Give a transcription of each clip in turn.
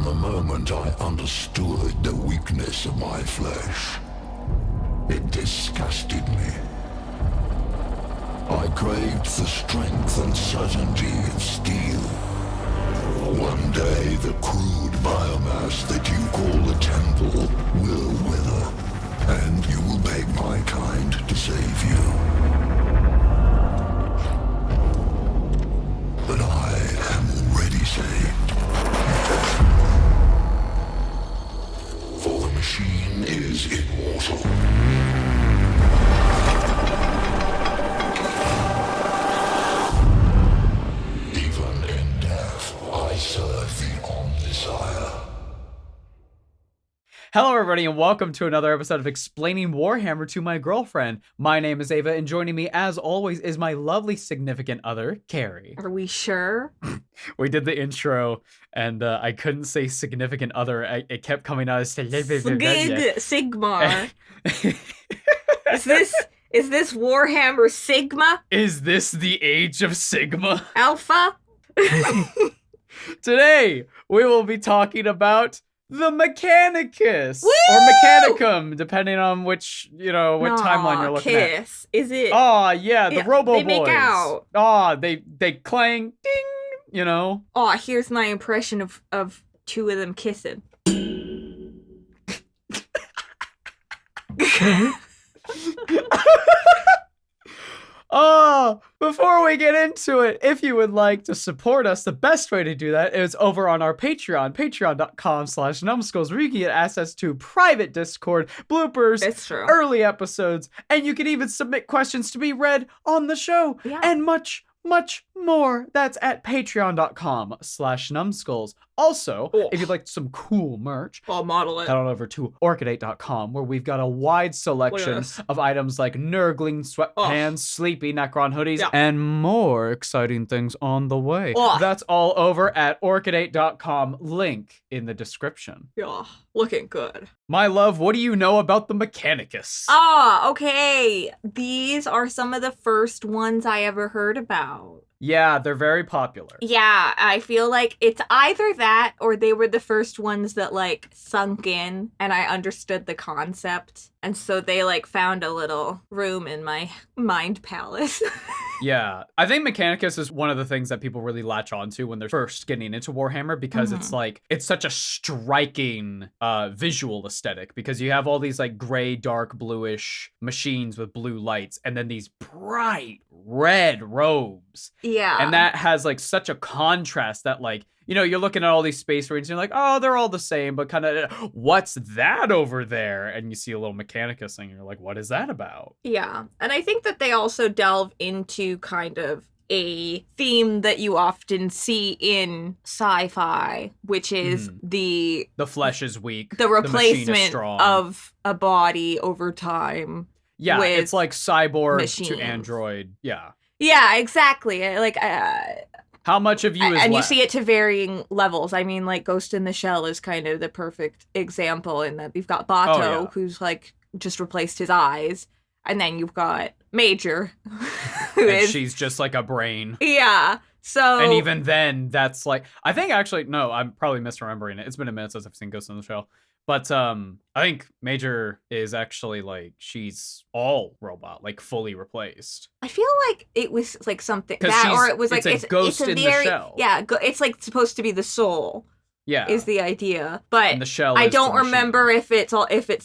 From the moment I understood the weakness of my flesh, it disgusted me. I craved the strength and certainty of steel. One day the crude biomass that you call a temple will wither, and you will beg my kind to save you. But I am already saved. For the machine is immortal. Even in death, I serve the Omnissiah. Hello everybody and welcome to another episode of Explaining Warhammer to My Girlfriend. My name is Ava and joining me as always is my lovely significant other, Kari. Are we sure? We did the intro and I couldn't say significant other. It kept coming out as Sigmar. Is this Warhammer Sigma? Is this the age of Sigma? Alpha? Today we will be talking about the Mechanicus Woo! or Mechanicum, depending on which, what timeline you're looking at. Is it? Oh, yeah, the Robo they Boys. make out. Oh, they clang, ding, Oh, here's my impression of two of them kissing. Oh, before we get into it, if you would like to support us, the best way to do that is over on our Patreon, patreon.com/numbskulls, where you can get access to private Discord, bloopers, That's true. early episodes, and you can even submit questions to be read on the show, and much more. That's at patreon.com/numbskulls. Also, if you'd like some cool merch, I'll model it. head on over to orchidate.com, where we've got a wide selection of items like Nurgling sweatpants, sleepy Necron hoodies, and more exciting things on the way. That's all over at orchidate.com, link in the description. Yeah, looking good. My love, what do you know about the Mechanicus? Okay. These are some of the first ones I ever heard about. Yeah, they're very popular. Yeah, I feel like it's either that or they were the first ones that sunk in and I understood the concept. And so they found a little room in my mind palace. Yeah, I think Mechanicus is one of the things that people really latch onto when they're first getting into Warhammer, because it's such a striking visual aesthetic, because you have all these gray, dark, bluish machines with blue lights and then these bright red robes. Yeah. And that has such a contrast that you're looking at all these Space Marines and you're like, oh, they're all the same, but kind of, what's that over there? And you see a little Mechanicus thing and you're like, what is that about? Yeah. And I think that they also delve into kind of a theme that you often see in sci-fi, which is the flesh is weak. The replacement the machine is strong. of a body over time. Yeah, it's like cyborg machines. to android. Yeah. Yeah, exactly. How much of you is and left? You see it to varying levels. I mean, Ghost in the Shell is kind of the perfect example in that you've got Bato, who's just replaced his eyes, and then you've got Major, she's just like a brain. Yeah. So and even then, that's I think actually no, I'm probably misremembering it. It's been a minute since I've seen Ghost in the Shell. But I think Major is actually she's all robot, fully replaced. I feel like it was something that, or it was it's a ghost in the shell. Yeah, it's supposed to be the soul. Yeah, is the idea, but and the shell I don't the remember if it's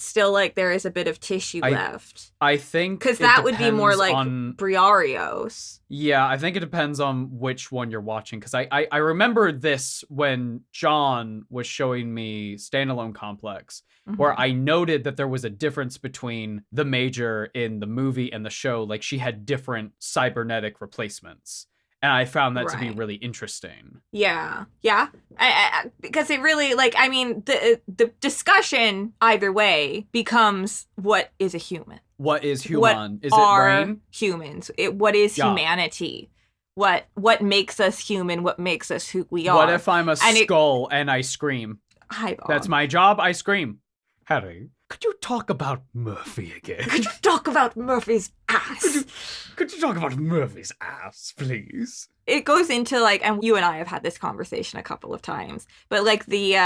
still there is a bit of tissue left. I think because that would be more on Briarios. Yeah, I think it depends on which one you're watching, because I remember this when John was showing me Standalone Complex, where I noted that there was a difference between the Major in the movie and the show. She had different cybernetic replacements. And I found that to be really interesting. Yeah. Yeah. Because it really, the discussion either way becomes what is a human? What is human? Is it brain? Humans? What is humanity? What makes us human? What makes us who we are? What if I'm a skull and I scream? Hi, Bob. That's my job. I scream. Harry, Could you talk about Murphy again? Could you talk about Murphy's ass? Could you talk about Murphy's ass, please? It goes into like, and you and I have had this conversation a couple of times, but like the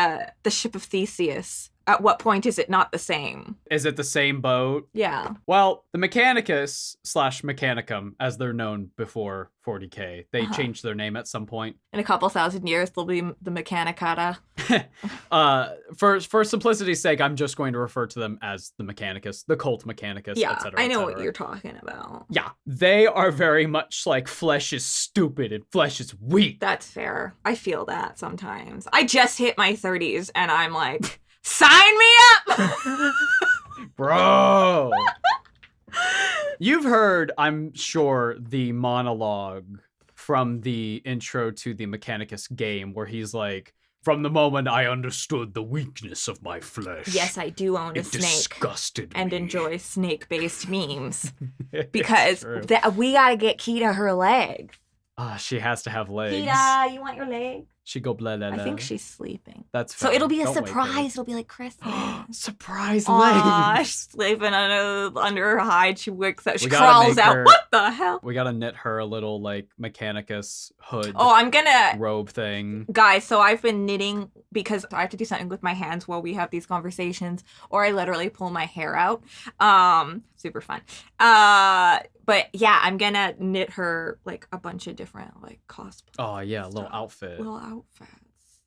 ship of Theseus. At what point is it not the same? Is it the same boat? Yeah. Well, the Mechanicus / Mechanicum, as they're known before 40k, they changed their name at some point. In a couple thousand years, they'll be the Mechanicata. For simplicity's sake, I'm just going to refer to them as the Mechanicus, the cult Mechanicus, Yeah, etc. I know what you're talking about. Yeah, they are very much like flesh is stupid and flesh is weak. That's fair. I feel that sometimes. I just hit my 30s and I'm like, sign me up! Bro! You've heard, I'm sure, the monologue from the intro to the Mechanicus game where he's like, from the moment I understood the weakness of my flesh. Yes, I do own a it snake. Disgusted and me. enjoy snake-based memes. It's Because true. we gotta get Kita her leg. She has to have legs. Kita, you want your leg? She go blah blah. I think she's sleeping. That's So fair. it'll be a Don't wake her. surprise. It'll be like Christmas. Surprise Aw, legs. she's sleeping under her hide. She wakes up. She We gotta crawls make out. her- What the hell? We gotta knit her a little like Mechanicus hood Oh, I'm gonna... robe thing. Guys, so I've been knitting because I have to do something with my hands while we have these conversations, or I literally pull my hair out. Super fun. But yeah, I'm gonna knit her like a bunch of different like cosplay. Oh yeah, a little stuff. outfit. Little outfits.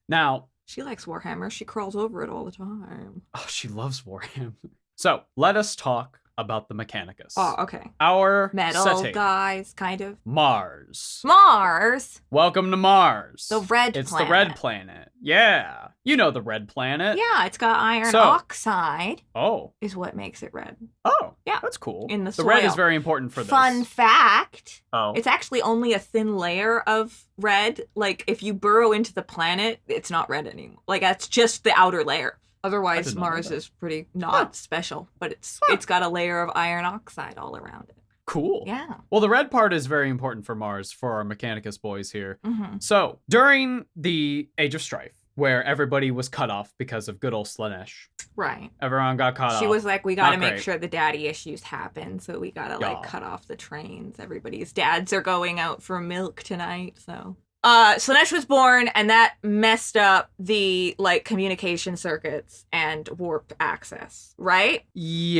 Now, She likes Warhammer. She crawls over it all the time. oh, she loves Warhammer. So let us talk about the Mechanicus. Oh, okay. Our Metal setting, guys, kind of. Mars. Mars, Welcome to Mars. the red It's planet. the red planet. Yeah, you know the red planet. Yeah, it's got iron So- oxide, Oh. is what makes it red. Oh. Yeah. That's cool. In the red soil. is very important for this. Fun fact. Oh. It's actually only a thin layer of red. Like, if you burrow into the planet, it's not red anymore. Like, that's just the outer layer. Otherwise, did not know Mars that. is pretty not special, but it's got a layer of iron oxide all around it. Cool. Yeah. Well, the red part is very important for Mars, for our Mechanicus boys here. Mm-hmm. So, during the Age of Strife, where everybody was cut off because of good old Slanesh, Right. everyone got cut off. She was like, we gotta Not make great. sure the daddy issues happen, so we gotta like Yeah. cut off the trains. Everybody's dads are going out for milk tonight, so. Slanesh was born, and that messed up the like communication circuits and warp access, right?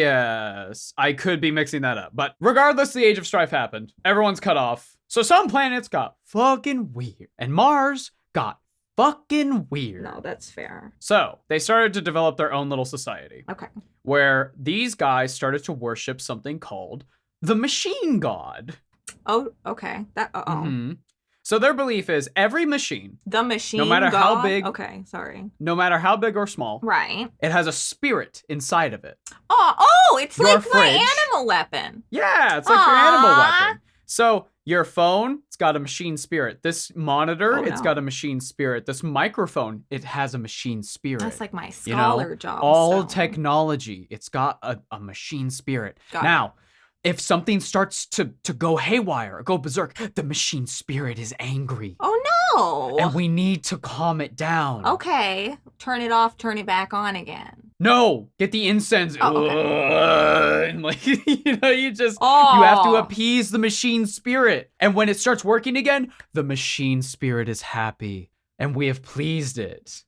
Yes, I could be mixing that up. But regardless, the Age of Strife happened. Everyone's cut off. So some planets got fucking weird. And Mars got fucking weird. No, that's fair. So they started to develop their own little society Okay. where these guys started to worship something called the Machine God. Oh, okay. That Mhm. So their belief is every machine, The machine. No matter how god? big- Okay, sorry. no matter how big or small, Right. it has a spirit inside of it. Oh, it's Your like my fridge. animal weapon. Yeah, it's like your animal Aw. weapon. So your phone, it's got a machine spirit. This monitor, Oh, it's no. got a machine spirit. This microphone, it has a machine spirit. That's like my You know, scholar job. all so. technology, it's got a machine spirit. Got it. Now, if something starts to go haywire or go berserk, the machine spirit is angry. Oh no. And we need to calm it down. Okay. Turn it off, turn it back on again. No, get the incense. Oh, And like, you have to Oh. appease the machine spirit. And when it starts working again, the machine spirit is happy. And we have pleased it.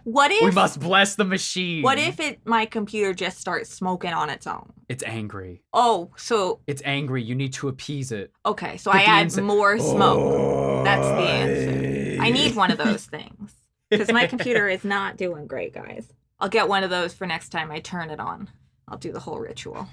What if We must bless the machine. What if my computer just starts smoking on its own? It's angry. Oh, so It's angry. You need to appease it. okay, so Get I the add incense. more smoke. That's the answer. I need one of those things. Because my computer is not doing great, guys. I'll get one of those for next time I turn it on. I'll do the whole ritual.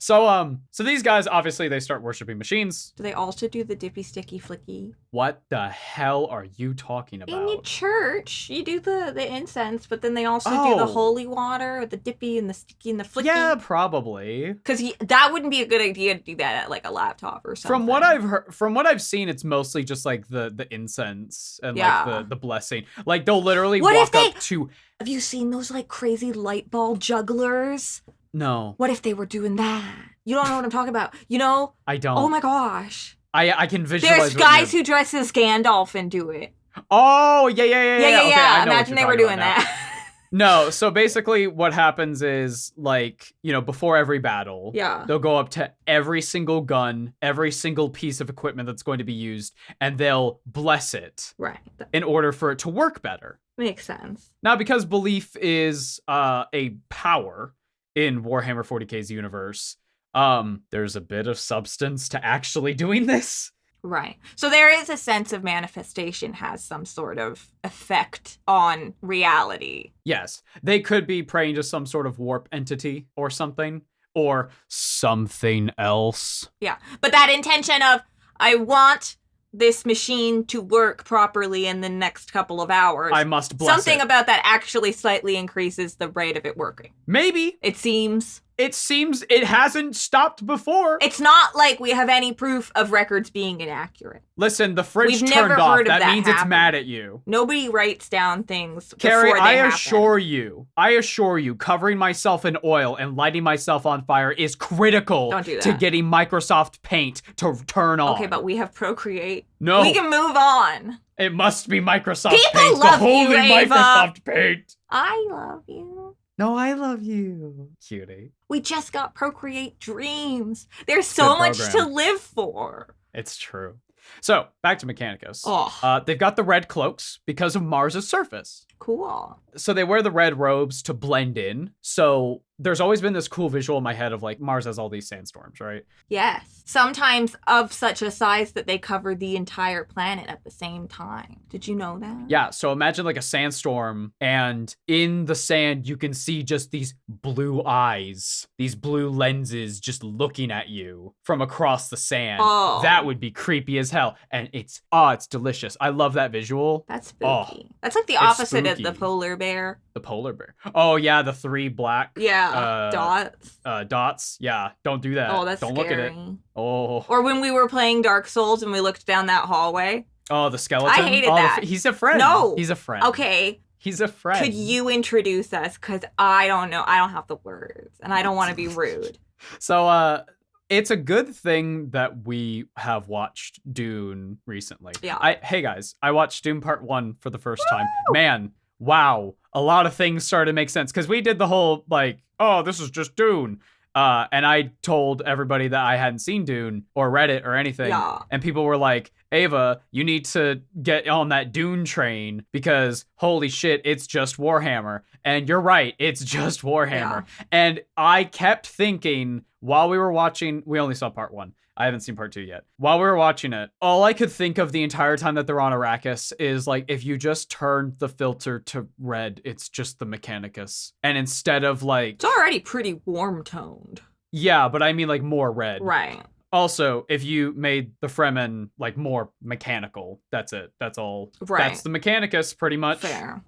So these guys, obviously, they start worshiping machines. Do they also do the dippy, sticky, flicky? What the hell are you talking about? In your church, you do the incense, but then they also do the holy water, the dippy and the sticky and the flicky. Yeah, probably. Because that wouldn't be a good idea to do that at like a laptop or something. From what I've heard, from what I've seen, it's mostly just like the incense and like the blessing. Like they'll literally walk up to. Have you seen those like crazy light ball jugglers? No. What if they were doing that? You don't know what I'm talking about. You know? I don't. Oh my gosh. I can visualize. There's guys who dress as Gandalf and do it. Oh, yeah. Okay, I know Imagine they were doing that. No, so basically what happens is, like, you know, before every battle, they'll go up to every single gun, every single piece of equipment that's going to be used, and they'll bless it. Right. In order for it to work better. Makes sense. Now, because belief is a power in Warhammer 40k's universe, there's a bit of substance to actually doing this. Right. So there is a sense of manifestation has some sort of effect on reality. Yes. They could be praying to some sort of warp entity or something else. Yeah. But that intention of, I want this machine to work properly in the next couple of hours. I must bless something about that actually slightly increases the rate of it working. Maybe. It seems it hasn't stopped before. It's not like we have any proof of records being inaccurate. Listen, the fridge turned off. That means it's mad at you. Nobody writes down things Kari, before they happen. I assure you, covering myself in oil and lighting myself on fire is critical to getting Microsoft Paint to turn on. Okay, but we have Procreate. No. We can move on. It must be Microsoft People Paint. love the holy you, Ava. Microsoft Paint. I love you. No, I love you. Cutie. We just got Procreate Dreams. There's so much to live for. It's true. So, back to Mechanicus. They've got the red cloaks because of Mars's surface. Cool. So they wear the red robes to blend in. So there's always been this cool visual in my head of like Mars has all these sandstorms, right? Yes. Sometimes of such a size that they cover the entire planet at the same time. Did you know that? Yeah. So imagine like a sandstorm and in the sand, you can see just these blue eyes, these blue lenses just looking at you from across the sand. Oh. That would be creepy as hell. And it's delicious. I love that visual. That's spooky. That's like the opposite of the polar bear. The polar bear. Oh, yeah. The 3 black. Dots. Dots. Yeah. Don't do that. Oh, that's Don't scary. look at it. Oh. Or when we were playing Dark Souls and we looked down that hallway. Oh, the skeleton. I hated that. He's a friend. No. He's a friend. Okay. He's a friend. Could you introduce us? Because I don't know. I don't have the words. And I don't want to be rude. So, it's a good thing that we have watched Dune recently. Yeah. Hey guys, I watched Dune Part 1 for the first time. Man, wow. A lot of things started to make sense. Because we did the whole, like, oh, this is just Dune. And I told everybody that I hadn't seen Dune or read it or anything. Yeah. And people were like, Ava, you need to get on that Dune train because holy shit, it's just Warhammer. And you're right, it's just Warhammer. Yeah. And I kept thinking while we were watching, we only saw Part 1. I haven't seen Part 2 yet. While we were watching it, all I could think of the entire time that they're on Arrakis is like, if you just turned the filter to red, it's just the Mechanicus. And instead of like... It's already pretty warm toned. Yeah, but I mean like more red. Right. Also, if you made the Fremen like more mechanical, that's it. That's all. Right. That's the Mechanicus pretty much. Fair.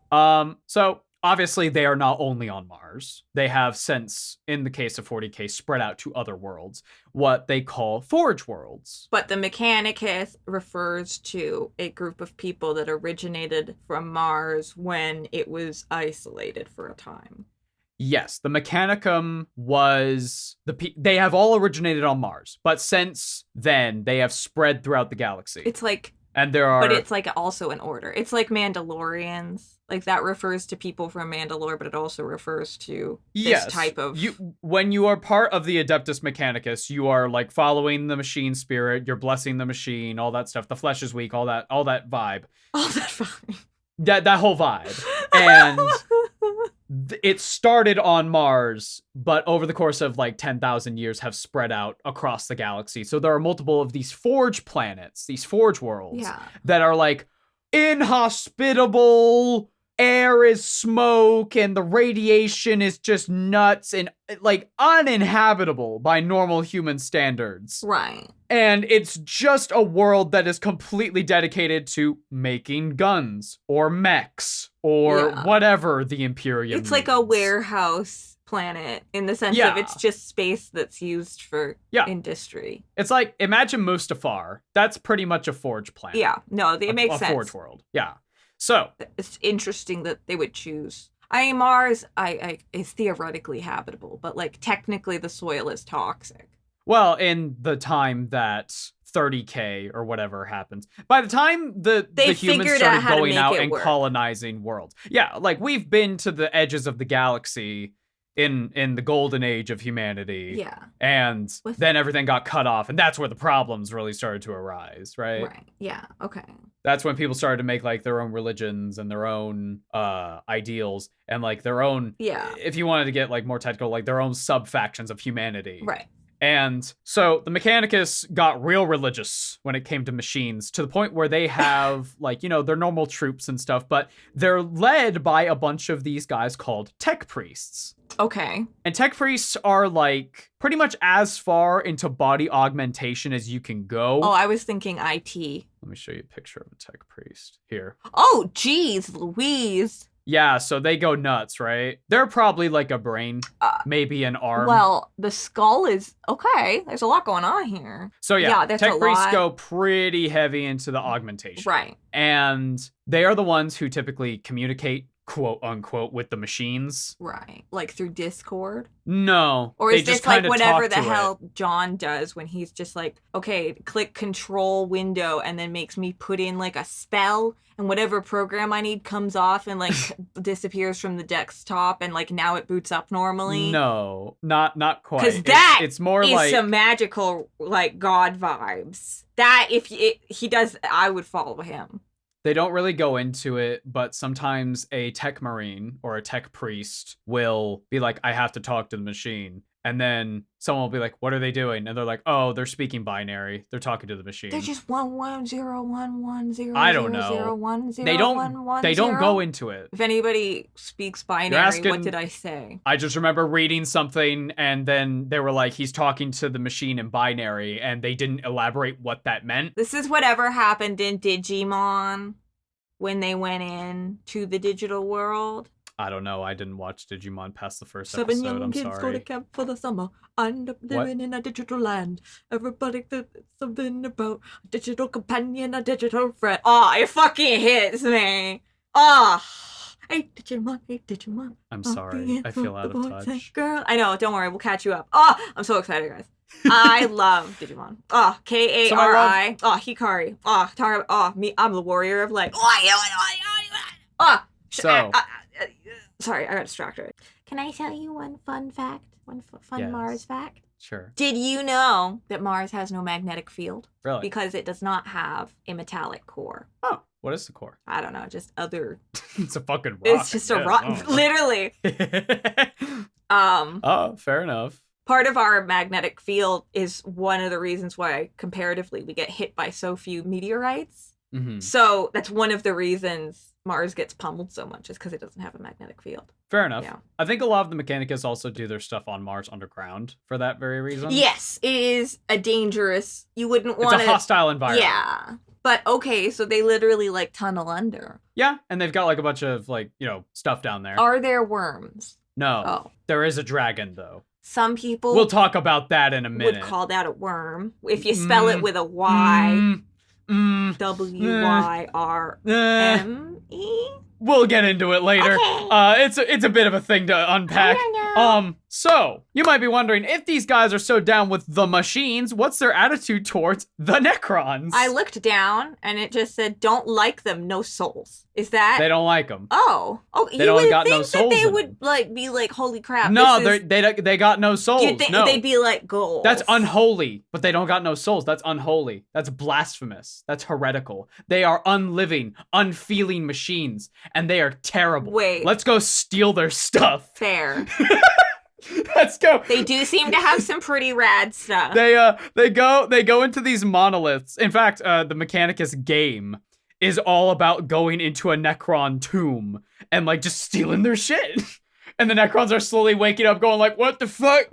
So obviously they are not only on Mars. They have since, in the case of 40k, spread out to other worlds, what they call Forge worlds. But the Mechanicus refers to a group of people that originated from Mars when it was isolated for a time. Yes, the Mechanicum was they have all originated on Mars, but since then they have spread throughout the galaxy. It's like, and there are, but it's like also an order. It's like Mandalorians. Like that refers to people from Mandalore, but it also refers to this type of. When you are part of the Adeptus Mechanicus, you are like following the machine spirit. You're blessing the machine, all that stuff. The flesh is weak, all that vibe. All that vibe. That whole vibe, and. It started on Mars, but over the course of like 10,000 years have spread out across the galaxy. So there are multiple of these Forge planets, these Forge worlds that are like inhospitable air is smoke and the radiation is just nuts and like uninhabitable by normal human standards. Right. And it's just a world that is completely dedicated to making guns or mechs or whatever the Imperium It's like a warehouse planet in the sense of it's just space that's used for industry. It's like, imagine Mustafar. That's pretty much a Forge planet. Yeah, no, it makes sense. A Forge world. Yeah. So. It's interesting that they would choose. Mars is theoretically habitable, but like technically the soil is toxic. Well, in the time that 30k or whatever happens, by the time the humans started going out and colonizing worlds. Yeah, like we've been to the edges of the galaxy in the golden age of humanity. Yeah. And then everything got cut off, and that's where the problems really started to arise, right? Right. Yeah. Okay. That's when people started to make like their own religions and their own ideals and like their own, if you wanted to get like more technical, like their own sub-factions of humanity. Right. And so the Mechanicus got real religious when it came to machines, to the point where they have like, you know, their normal troops and stuff, but they're led by a bunch of these guys called tech priests. Okay. And tech priests are like pretty much as far into body augmentation as you can go. Oh, I was thinking IT. Let me show you a picture of a tech priest here. Oh, geez, Louise. Yeah, so they go nuts, right? They're probably like a brain, maybe an arm. Well, the skull is okay. There's a lot going on here. So yeah tech priests go pretty heavy into the augmentation. Right. And they are the ones who typically communicate, quote unquote, with the machines. Right. Like through Discord? No. Or is this like whatever the hell John does when he's just like, okay, click control window and then makes me put in like a spell and whatever program I need comes off and like disappears from the desktop and like now it boots up normally? No, not quite. Because that it's more is like some magical like God vibes. That if he does, I would follow him. They don't really go into it, but sometimes a tech marine or a tech priest will be like, I have to talk to the machine. And then someone will be like, what are they doing? And they're like, oh, they're speaking binary. They're talking to the machine. They're just 1101100. I don't know. They don't go into it. If anybody speaks binary, what did I say? I just remember reading something and then they were like, he's talking to the machine in binary, and they didn't elaborate what that meant. This is whatever happened in Digimon when they went in to the digital world. I don't know. I didn't watch Digimon past the first 7 episode. young I'm kids sorry. go to camp for the summer. End up living in a digital land. Everybody thinks something about a digital companion, a digital friend. Oh, it fucking hits me. Oh, hey Digimon. I'm sorry. I feel out of touch. Girl, I know. Don't worry. We'll catch you up. Oh, I'm so excited, guys. I love Digimon. Oh, Kari. Oh, Hikari. Oh, Tara. Oh, me. I'm the warrior of light. Oh, so. Sorry, I got distracted. Can I tell you one fun fact? One fun Mars fact? Sure. Did you know that Mars has no magnetic field? Really? Because it does not have a metallic core. Oh, what is the core? I don't know, just other... It's a fucking rock. It's just a rock, literally. Oh, fair enough. Part of our magnetic field is one of the reasons why, comparatively, we get hit by so few meteorites. Mm-hmm. So that's one of the reasons Mars gets pummeled so much, is because it doesn't have a magnetic field. Fair enough. Yeah. I think a lot of the Mechanicus also do their stuff on Mars underground for that very reason. Yes, it is a dangerous... You wouldn't want to... It's a hostile environment. Yeah. But okay, so they literally like tunnel under. Yeah, and they've got like a bunch of like, you know, stuff down there. Are there worms? No. Oh. There is a dragon though. Some people... We'll talk about that in a minute. ...would call that a worm. If you spell it with a Y... W-Y-R-M-E? We'll get into it later. Okay. It's a bit of a thing to unpack. So you might be wondering, if these guys are so down with the machines, what's their attitude towards the necrons? I looked down and it just said, "Don't like them, no souls." Is that? They don't like them. Oh, they don't got no souls. That they would like be like, "Holy crap!" No, they got no souls. You'd think they'd be like, "Goals." That's unholy, but they don't got no souls. That's unholy. That's blasphemous. That's heretical. They are unliving, unfeeling machines, and they are terrible. Wait, let's go steal their stuff. Fair. Let's go. They do seem to have some pretty rad stuff. They go into these monoliths. In fact, the Mechanicus game is all about going into a necron tomb and like just stealing their shit. And the necrons are slowly waking up going like, what the fuck?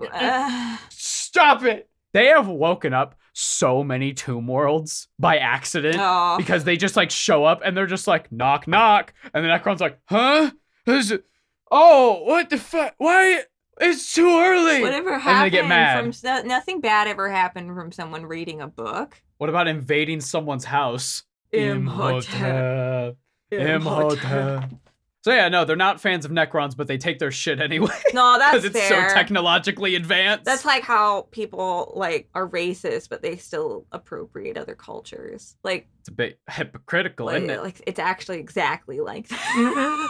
Stop it. They have woken up so many tomb worlds by accident because they just like show up and they're just like, knock, knock. And the necron's like, huh? Oh, what the fuck? Why? It's too early. Whatever happened? And they get mad. Nothing bad ever happened from someone reading a book. What about invading someone's house? Imhotep. So yeah, no, they're not fans of necrons, but they take their shit anyway. No, that's because it's so technologically advanced. That's like how people like are racist, but they still appropriate other cultures. Like it's a bit hypocritical, isn't it? Like it's actually exactly like that.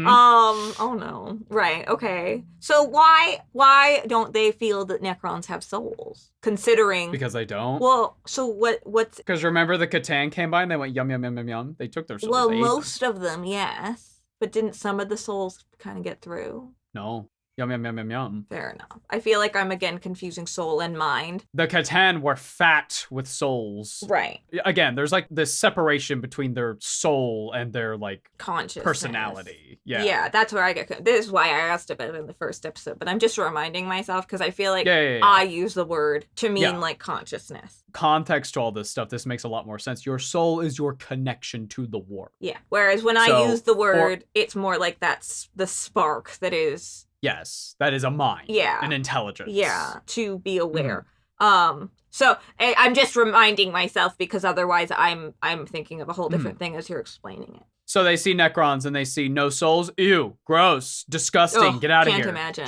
Oh no. Right. Okay. So why don't they feel that necrons have souls? Considering because they don't. Well, so what's because remember the Catan came by and they went yum yum yum yum yum. They took their souls. Well, most of them, yes, but didn't some of the souls kind of get through? No. Yum yum yum yum yum. Fair enough. I feel like I'm again confusing soul and mind. The Catan were fat with souls. Right. Again, there's like this separation between their soul and their like consciousness, personality. Yeah. Yeah, that's where I get. This is why I asked about it in the first episode, but I'm just reminding myself because I feel like I use the word to mean like consciousness. Context to all this stuff, this makes a lot more sense. Your soul is your connection to the warp. Yeah. Whereas when I use the word, it's more like that's the spark that is. Yes, that is a mind. Yeah. An intelligence. Yeah, to be aware. So I'm just reminding myself because otherwise I'm thinking of a whole different thing as you're explaining it. So they see necrons and they see no souls. Ew, gross, disgusting. Get out of here. Can't imagine.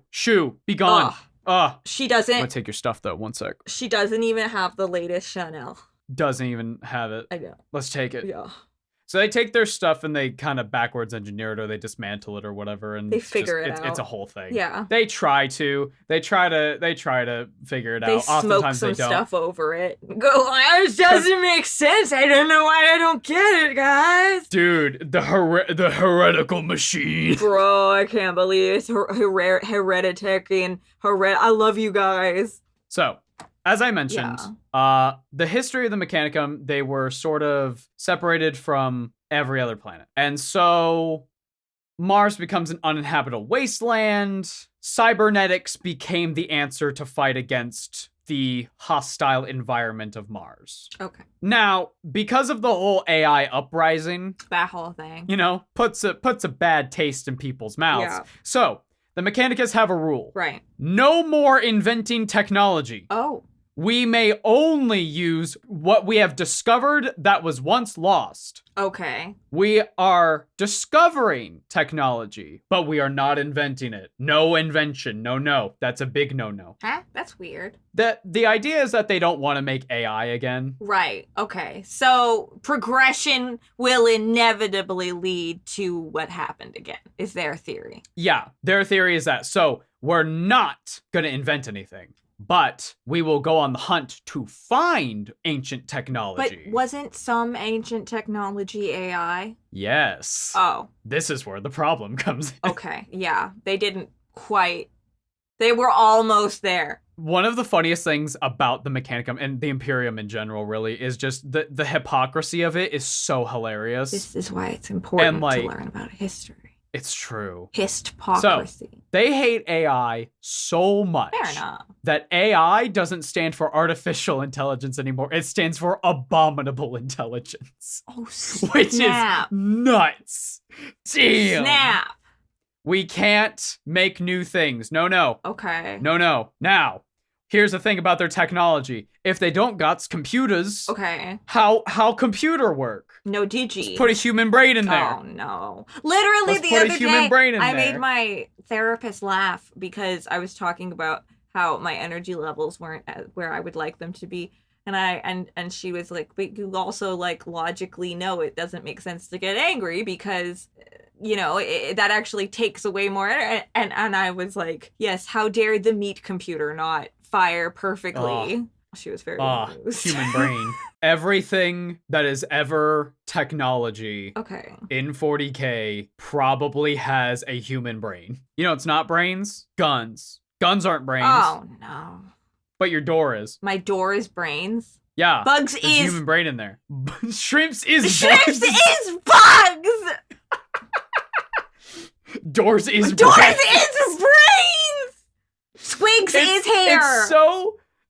Shoo, be gone. She doesn't. I'm gonna take your stuff though. 1 sec. She doesn't even have the latest Chanel. Doesn't even have it. I know. Let's take it. Yeah. So they take their stuff and they kind of backwards engineer it or they dismantle it or whatever, and they figure it out. It's a whole thing. Yeah. They try to figure it out. They smoke some stuff over it. Go, it doesn't make sense. I don't know why I don't get it, guys. Dude, the heretical machine. Bro, I can't believe it's hereditary and I love you guys. So. As I mentioned, the history of the Mechanicum, they were sort of separated from every other planet. And so Mars becomes an uninhabitable wasteland. Cybernetics became the answer to fight against the hostile environment of Mars. Okay. Now, because of the whole AI uprising, that whole thing, puts a bad taste in people's mouths. Yeah. So the Mechanicus have a rule. Right. No more inventing technology. Oh. We may only use what we have discovered that was once lost. Okay. We are discovering technology, but we are not inventing it. No invention. No. That's a big no. Huh? That's weird. The idea is that they don't want to make AI again. Right. Okay. So progression will inevitably lead to what happened again, is their theory. Yeah. Their theory is that. So we're not going to invent anything. But we will go on the hunt to find ancient technology. But wasn't some ancient technology AI? Yes. Oh. This is where the problem comes in. Okay, yeah. They didn't quite. They were almost there. One of the funniest things about the Mechanicum and the Imperium in general, really, is just the hypocrisy of it is so hilarious. This is why it's important to learn about history. It's true. Histpocracy. So, they hate AI so much Fair enough. that AI doesn't stand for artificial intelligence anymore. It stands for abominable intelligence. Oh, snap. Which is nuts. Damn. Snap. We can't make new things. No. Okay. No. Now, here's the thing about their technology. If they don't got computers, okay, how computer work? No digi. Let's put a human brain in there. Oh no! Literally the other day, I made my therapist laugh because I was talking about how my energy levels weren't where I would like them to be, and she was like, "But you also like logically know it doesn't make sense to get angry because." That actually takes away more. And I was like, yes, how dare the meat computer not fire perfectly? She was very amused. Human brain. Everything that is ever technology in 40k probably has a human brain. It's not brains? Guns. Guns aren't brains. Oh, no. But your door is. My door is brains? Yeah. Bugs There's is human brain in there. Shrimps is Shrimps bugs. is bugs. Doors is Doors brains. is brains. Squigs is hair.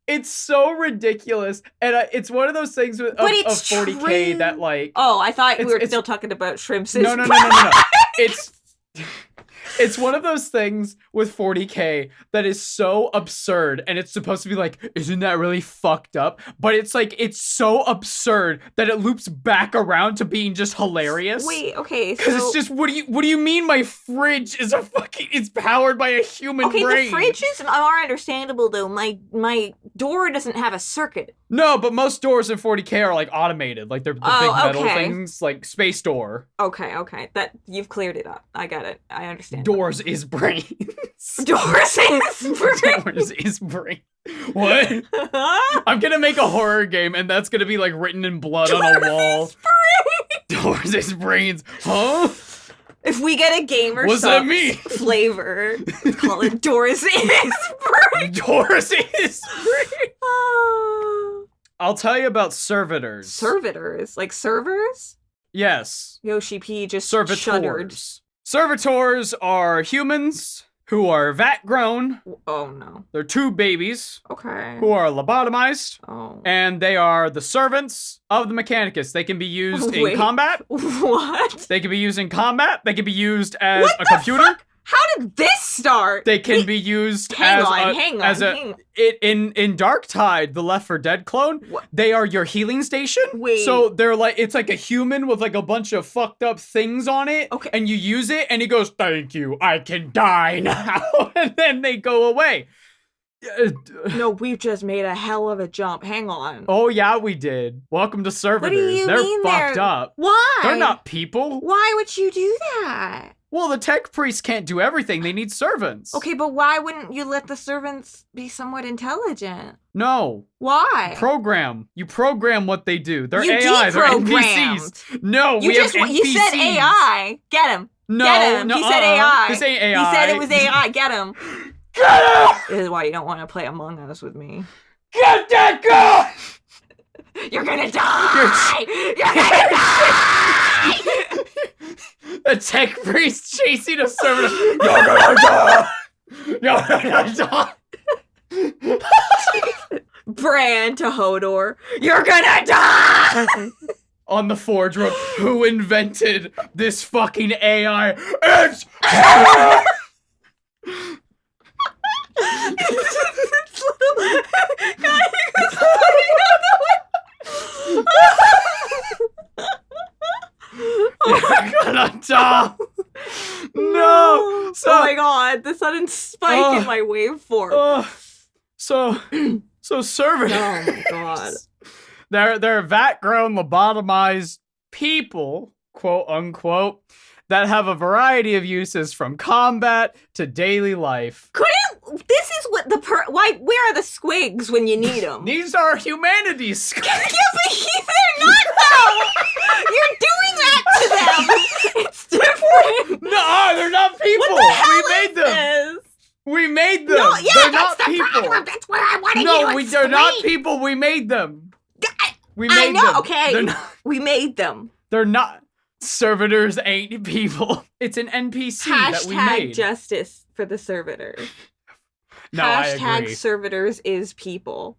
It's so ridiculous, and it's one of those things of 40k true. that like. Oh, I thought we were it's- still talking about shrimps. No. It's one of those things with 40k that is so absurd, and it's supposed to be like, isn't that really fucked up? But it's like, it's so absurd that it loops back around to being just hilarious. Wait, okay, Because so it's just, what do you mean my fridge is it's powered by a human brain? the fridge is more understandable though. My door doesn't have a circuit. No, but most doors in 40k are like automated, like they're the big metal things, like space door. Okay, that you've cleared it up. I got it. I understand. Doors is brains. Doors is brains. Doors is brain. What? I'm gonna make a horror game, and that's gonna be like written in blood on a wall. Doors is brains. Huh? If we get a gamer What's that mean? flavor, call it Doors is brains. Doors is brains. I'll tell you about servitors. Servitors, like servers. Yes. Yoshi P just shuddered. Servitors. Servitors are humans who are vat grown. Oh no. They're two babies Okay. who are lobotomized. Oh. And they are the servants of the Mechanicus. They can be used in Wait. combat. What? They can be used in combat. They can be used as What a the computer. fuck? How did this start? They can be used Hang as on, a, hang as on, a hang on. in Dark Tide, the Left 4 Dead clone. What? They are your healing station. Wait. So they're like, it's like a human with like a bunch of fucked up things on it. Okay. And you use it, and it goes, "Thank you, I can die now," and then they go away. No, we've just made a hell of a jump. Hang on. Oh yeah, we did. Welcome to servitors. What do you They're mean fucked they're- up. Why? They're not people. Why would you do that? Well, the tech priests can't do everything. They need servants. Okay, but why wouldn't you let the servants be somewhat intelligent? No. Why? You program what they do. They're You AI. They're deprogrammed. NPCs. No, You we just have NPCs. you said AI. Get him. No, Get him. He said AI. This ain't AI. He said it was AI. Get him. Get him! This is why you don't want to play Among Us with me. Get that guy! You're gonna die! You're gonna die! A tech priest chasing a servant. You're gonna die! You're gonna die! Bran to Hodor. You're gonna die! On the Forge Road, who invented this fucking AI? It's You're gonna die! No! So, Oh my god, the sudden spike in my waveform. so servitors. Oh my god. They're vat-grown, lobotomized people, quote unquote, that have a variety of uses from combat to daily life. This is what where are the squigs when you need them? These are humanity's. Yeah, but they're not though! You're doing that to them! It's different! No, they're not people! What the hell We made them! this? We made them! No, yeah, they're that's not the people! problem! That's what I wanted you No, to they're not explain. people! We made them! We I made know, them! okay. They're not, We made them. they're not. Servitors ain't people. It's an NPC that we made. Justice for the servitors. No, I agree. Servitors is people.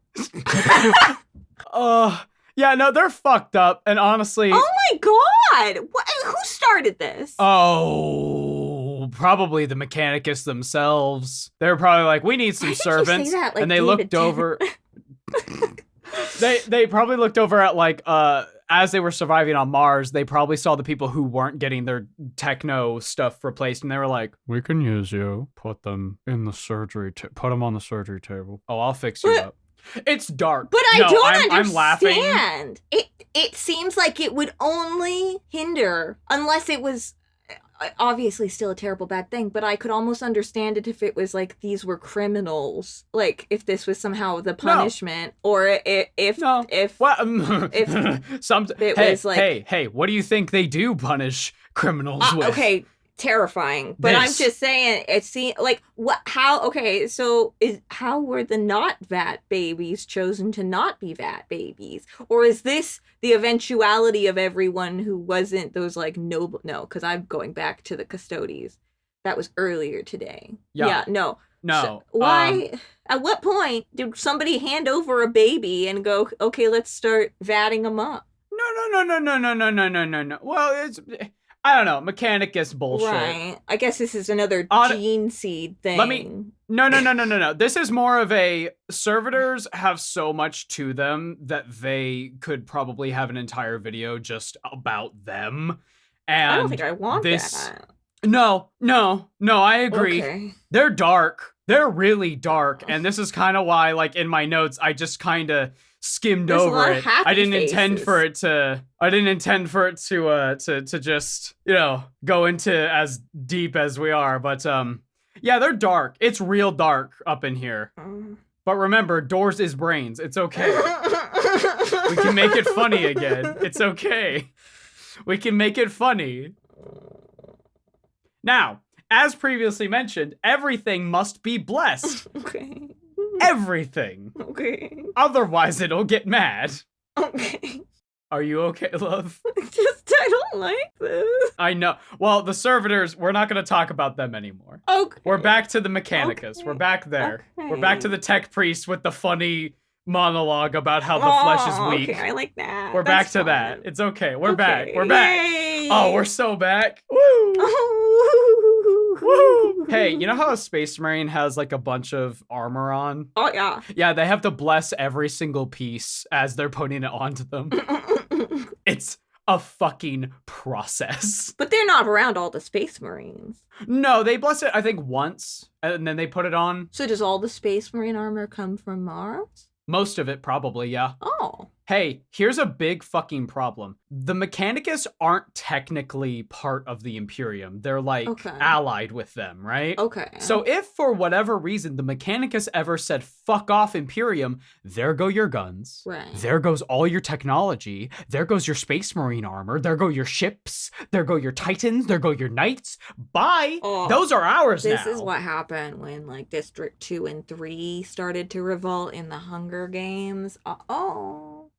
Yeah, no, they're fucked up, and honestly... Oh my god! Who started this? Oh, probably the Mechanicus themselves. They're probably like, we need some Why did you say servants, that like and they David looked Tennant? over. They probably looked over at like as they were surviving on Mars. They probably saw the people who weren't getting their techno stuff replaced, and they were like, "We can use you. Put them in the surgery. Put them on the surgery table. Oh, I'll fix you up." It's dark, But I No, don't I'm laughing. understand. It seems like it would only hinder unless it was obviously still a terrible bad thing, but I could almost understand it if it was like these were criminals, like if this was somehow the punishment, or if What? if Some. it Hey, was like- hey, what do you think they do punish criminals with? okay, terrifying. But I'm This. just saying, it seems like how were the not vat babies chosen to not be vat babies? Or is this the eventuality of everyone who wasn't those like noble? No, because I'm going back to the custodies. That was earlier today. Yeah, no. No. So why? At what point did somebody hand over a baby and go, okay, let's start vatting them up? No. Well, it's, I don't know, Mechanicus bullshit. Right. I guess this is another gene seed thing. No. This is more of a servitors have so much to them that they could probably have an entire video just about them. And I don't think I want that. No, I agree. Okay. They're dark. They're really dark. And this is kind of why, like, in my notes, I just kind of skimmed There's a over lot of it. happy I didn't faces. intend for it to just, go into as deep as we are. But, yeah, they're dark. It's real dark up in here. But remember, doors is brains. It's okay. We can make it funny again. It's okay. We can make it funny. Now, as previously mentioned, everything must be blessed. Okay. Everything. Okay. Otherwise, it'll get mad. Okay. Are you okay, love? I don't like this. I know. Well, the servitors, we're not going to talk about them anymore. Okay. We're back to the Mechanicus. Okay. We're back there. Okay. We're back to the tech priest with the funny monologue about how the flesh is weak. Okay, I like that. We're That's back to that. fun. It's okay. We're back. Okay. We're back. Yay. Oh, we're so back. Woo! Woo! Hey, you know how a Space Marine has like a bunch of armor on? Oh, yeah. Yeah, they have to bless every single piece as they're putting it onto them. It's a fucking process. But they're not around all the Space Marines. No, they bless it, I think, once, and then they put it on. So does all the Space Marine armor come from Mars? Most of it, probably, yeah. Oh. Hey, here's a big fucking problem. The Mechanicus aren't technically part of the Imperium. They're like allied with them, right? Okay. So if for whatever reason the Mechanicus ever said, fuck off Imperium, there go your guns. Right. There goes all your technology. There goes your Space Marine armor. There go your ships. There go your Titans. There go your Knights. Bye. Oh, those are ours now. This is what happened when like District 2 and 3 started to revolt in the Hunger Games.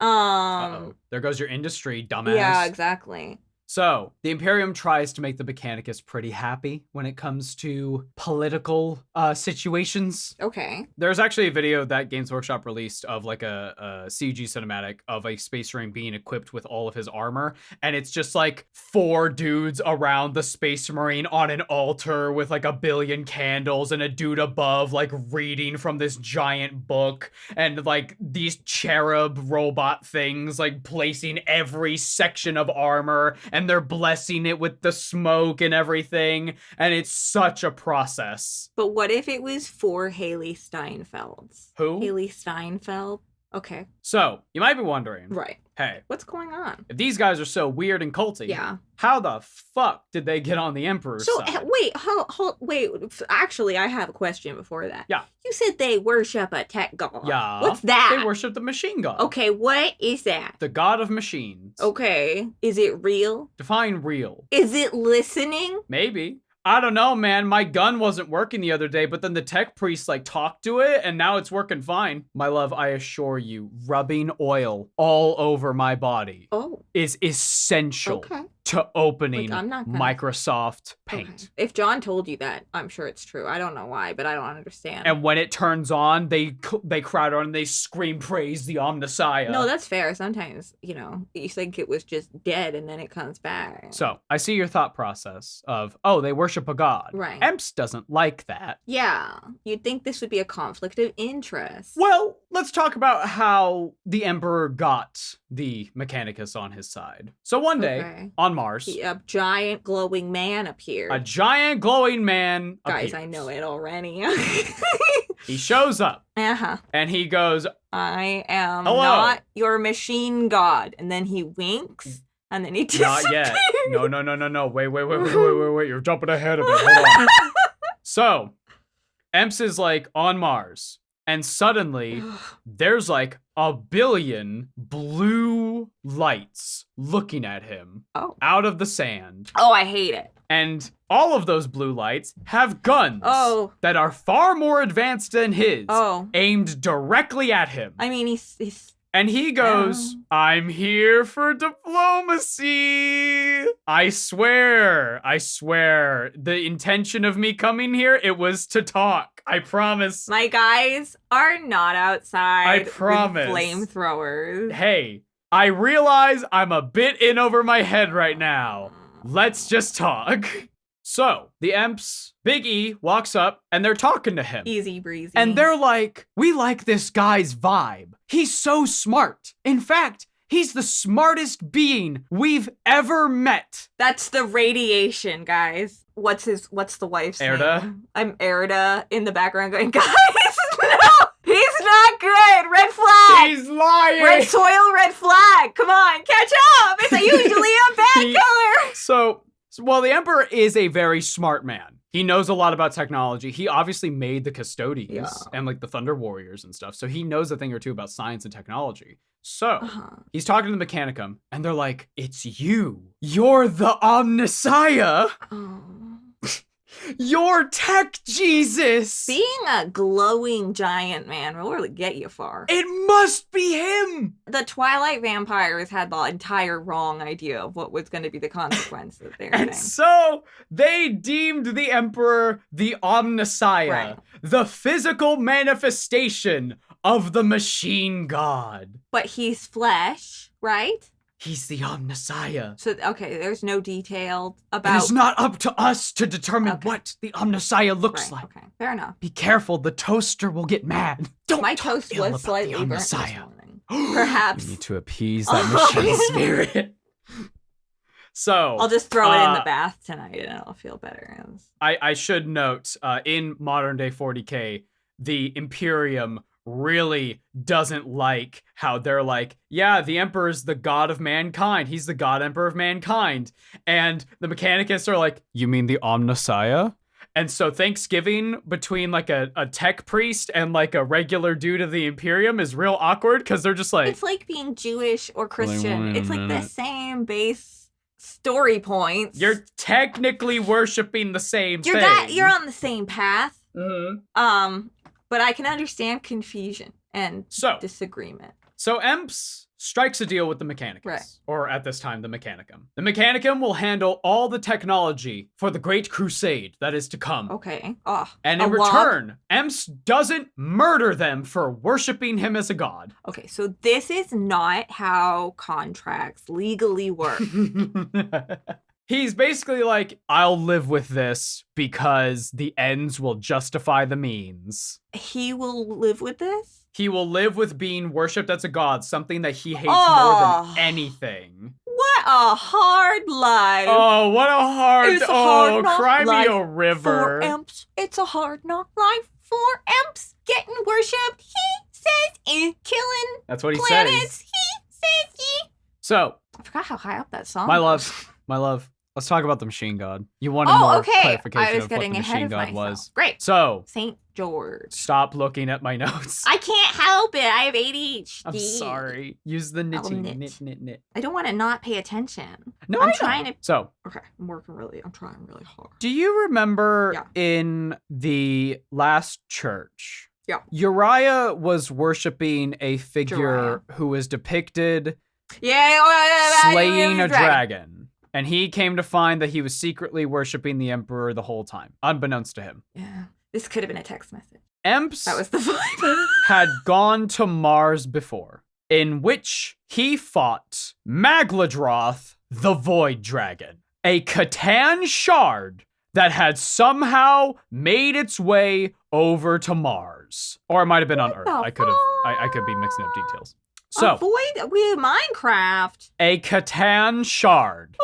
There goes your industry, dumbass. Yeah, exactly. So, the Imperium tries to make the Mechanicus pretty happy when it comes to political situations. Okay. There's actually a video that Games Workshop released of like a CG cinematic of a Space Marine being equipped with all of his armor. And it's just like 4 dudes around the Space Marine on an altar with like 1 billion candles and a dude above like reading from this giant book. And like these cherub robot things like placing every section of armor, and they're blessing it with the smoke and everything, and it's such a process. But what if it was 4 Haley Steinfelds? Who? Haley Steinfeld. Okay. So, you might be wondering, Right. hey, What's going on? if these guys are so weird and culty, Yeah. how the fuck did they get on the Emperor's So side? wait. Actually, I have a question before that. Yeah. You said they worship a tech god. Yeah. What's that? They worship the machine god. Okay, what is that? The god of machines. Okay. Is it real? Define real. Is it listening? Maybe. I don't know, man. My gun wasn't working the other day, but then the tech priest like talked to it and now it's working fine. My love, I assure you, rubbing oil all over my body is essential Okay. to opening Like, I'm not gonna- Microsoft Paint. Okay. If John told you that, I'm sure it's true. I don't know why, but I don't understand. And when it turns on, they crowd on and they scream praise the Omnissiah. No, that's fair. Sometimes, you think it was just dead and then it comes back. So, I see your thought process of, oh, they worship a god. Right. Emps doesn't like that. Yeah. You'd think this would be a conflict of interest. Well, let's talk about how the Emperor got the Mechanicus on his side. So one day, on Mars, a giant glowing man appeared. a giant glowing man Guys, appears. I know it already. He shows up, and he goes, I am Hello. not your machine god. And then he winks, and then he disappears. not yet. No. Wait. You're jumping ahead of it. Hold on. So, Emps is like on Mars, and suddenly there's like 1 billion blue lights looking at him out of the sand. Oh, I hate it. And all of those blue lights have guns Oh. that are far more advanced than his, Oh. aimed directly at him. I mean, he's And he goes, I'm here for diplomacy. I swear, the intention of me coming here, it was to talk. I promise. my guys are not outside. I promise. With flamethrowers. Hey, I realize I'm a bit in over my head right now. Let's just talk. So, the Emps, Big E, walks up, and they're talking to him. Easy breezy. And they're like, we like this guy's vibe. He's so smart. In fact, he's the smartest being we've ever met. That's the radiation, guys. What's the wife's Erda? name? I'm Erda in the background going, guys, no! He's not good! Red flag! He's lying! Red soil, red flag! Come on, catch up! It's usually a bad color! So, well, the Emperor is a very smart man. He knows a lot about technology. He obviously made the Custodians and like the Thunder Warriors and stuff. So he knows a thing or two about science and technology. So he's talking to the Mechanicum and they're like, it's you. You're the Omnissiah. Oh. You're Tech Jesus. Being a glowing giant man will really get you far. It must be him. The Twilight vampires had the entire wrong idea of what was going to be the consequence of their And thing. so they deemed the Emperor the Omnissiah, Right. the physical manifestation of the machine god. But he's flesh, right? He's the Omnissiah. So, okay, there's no detail It about... is not up to us to determine what the Omnissiah looks Right, like. okay, fair enough. Be careful, the toaster will get mad. Don't My talk toast ill was about slightly the burnt this Omnissiah. morning. Perhaps. We need to appease that machine spirit. So I'll just throw it in the bath tonight and it'll feel better. I should note, in modern day 40k, the Imperium really doesn't like how they're like, yeah, the Emperor's the god of mankind. He's the god emperor of mankind. And the Mechanicusts are like, you mean the Omnissiah? And so Thanksgiving between like a tech priest and like a regular dude of the Imperium is real awkward because they're just like... It's like being Jewish or Christian. wait a It's like the minute. same base story points. You're technically worshiping the same thing. You're on the same path. Mm-hmm. But I can understand confusion and disagreement. So Emps strikes a deal with the Mechanicus, Right. or at this time, the Mechanicum. The Mechanicum will handle all the technology for the Great Crusade that is to come. Okay. And in return, Emps doesn't murder them for worshiping him as a god. Okay, so this is not how contracts legally work. He's basically like, I'll live with this because the ends will justify the means. He will live with this? He will live with being worshipped as a god, something that he hates more than anything. What a hard life. Oh, what a hard... It's a hard knock cry me life a river. For Emps. It's a hard knock life for Emps. Getting worshipped, he says, killing That's what he planets, says. he says, So, I forgot how high up that song my was. love, let's talk about the machine god. You wanted more okay. clarification I was of what getting the ahead machine of god myself. was. Great. So, St. George. stop looking at my notes. I can't help it. I have ADHD. I'm sorry. Use the knitting. knit. Knit. I don't want to not pay attention. No, I'm I know. trying to. So, Okay, I'm trying really hard. do you remember Yeah. in the last church? Yeah. Uriah was worshiping a figure Uriah. who was depicted Yeah, slaying a dragon. And he came to find that he was secretly worshiping the Emperor the whole time, unbeknownst to him. Yeah, this could have been a text message. Emps That was the vibe. had gone to Mars before, in which he fought Magladroth, the Void Dragon, a Catan shard that had somehow made its way over to Mars. Or it might have been on Earth. the I could be mixing up details. So, Avoid with Minecraft. a Catan shard,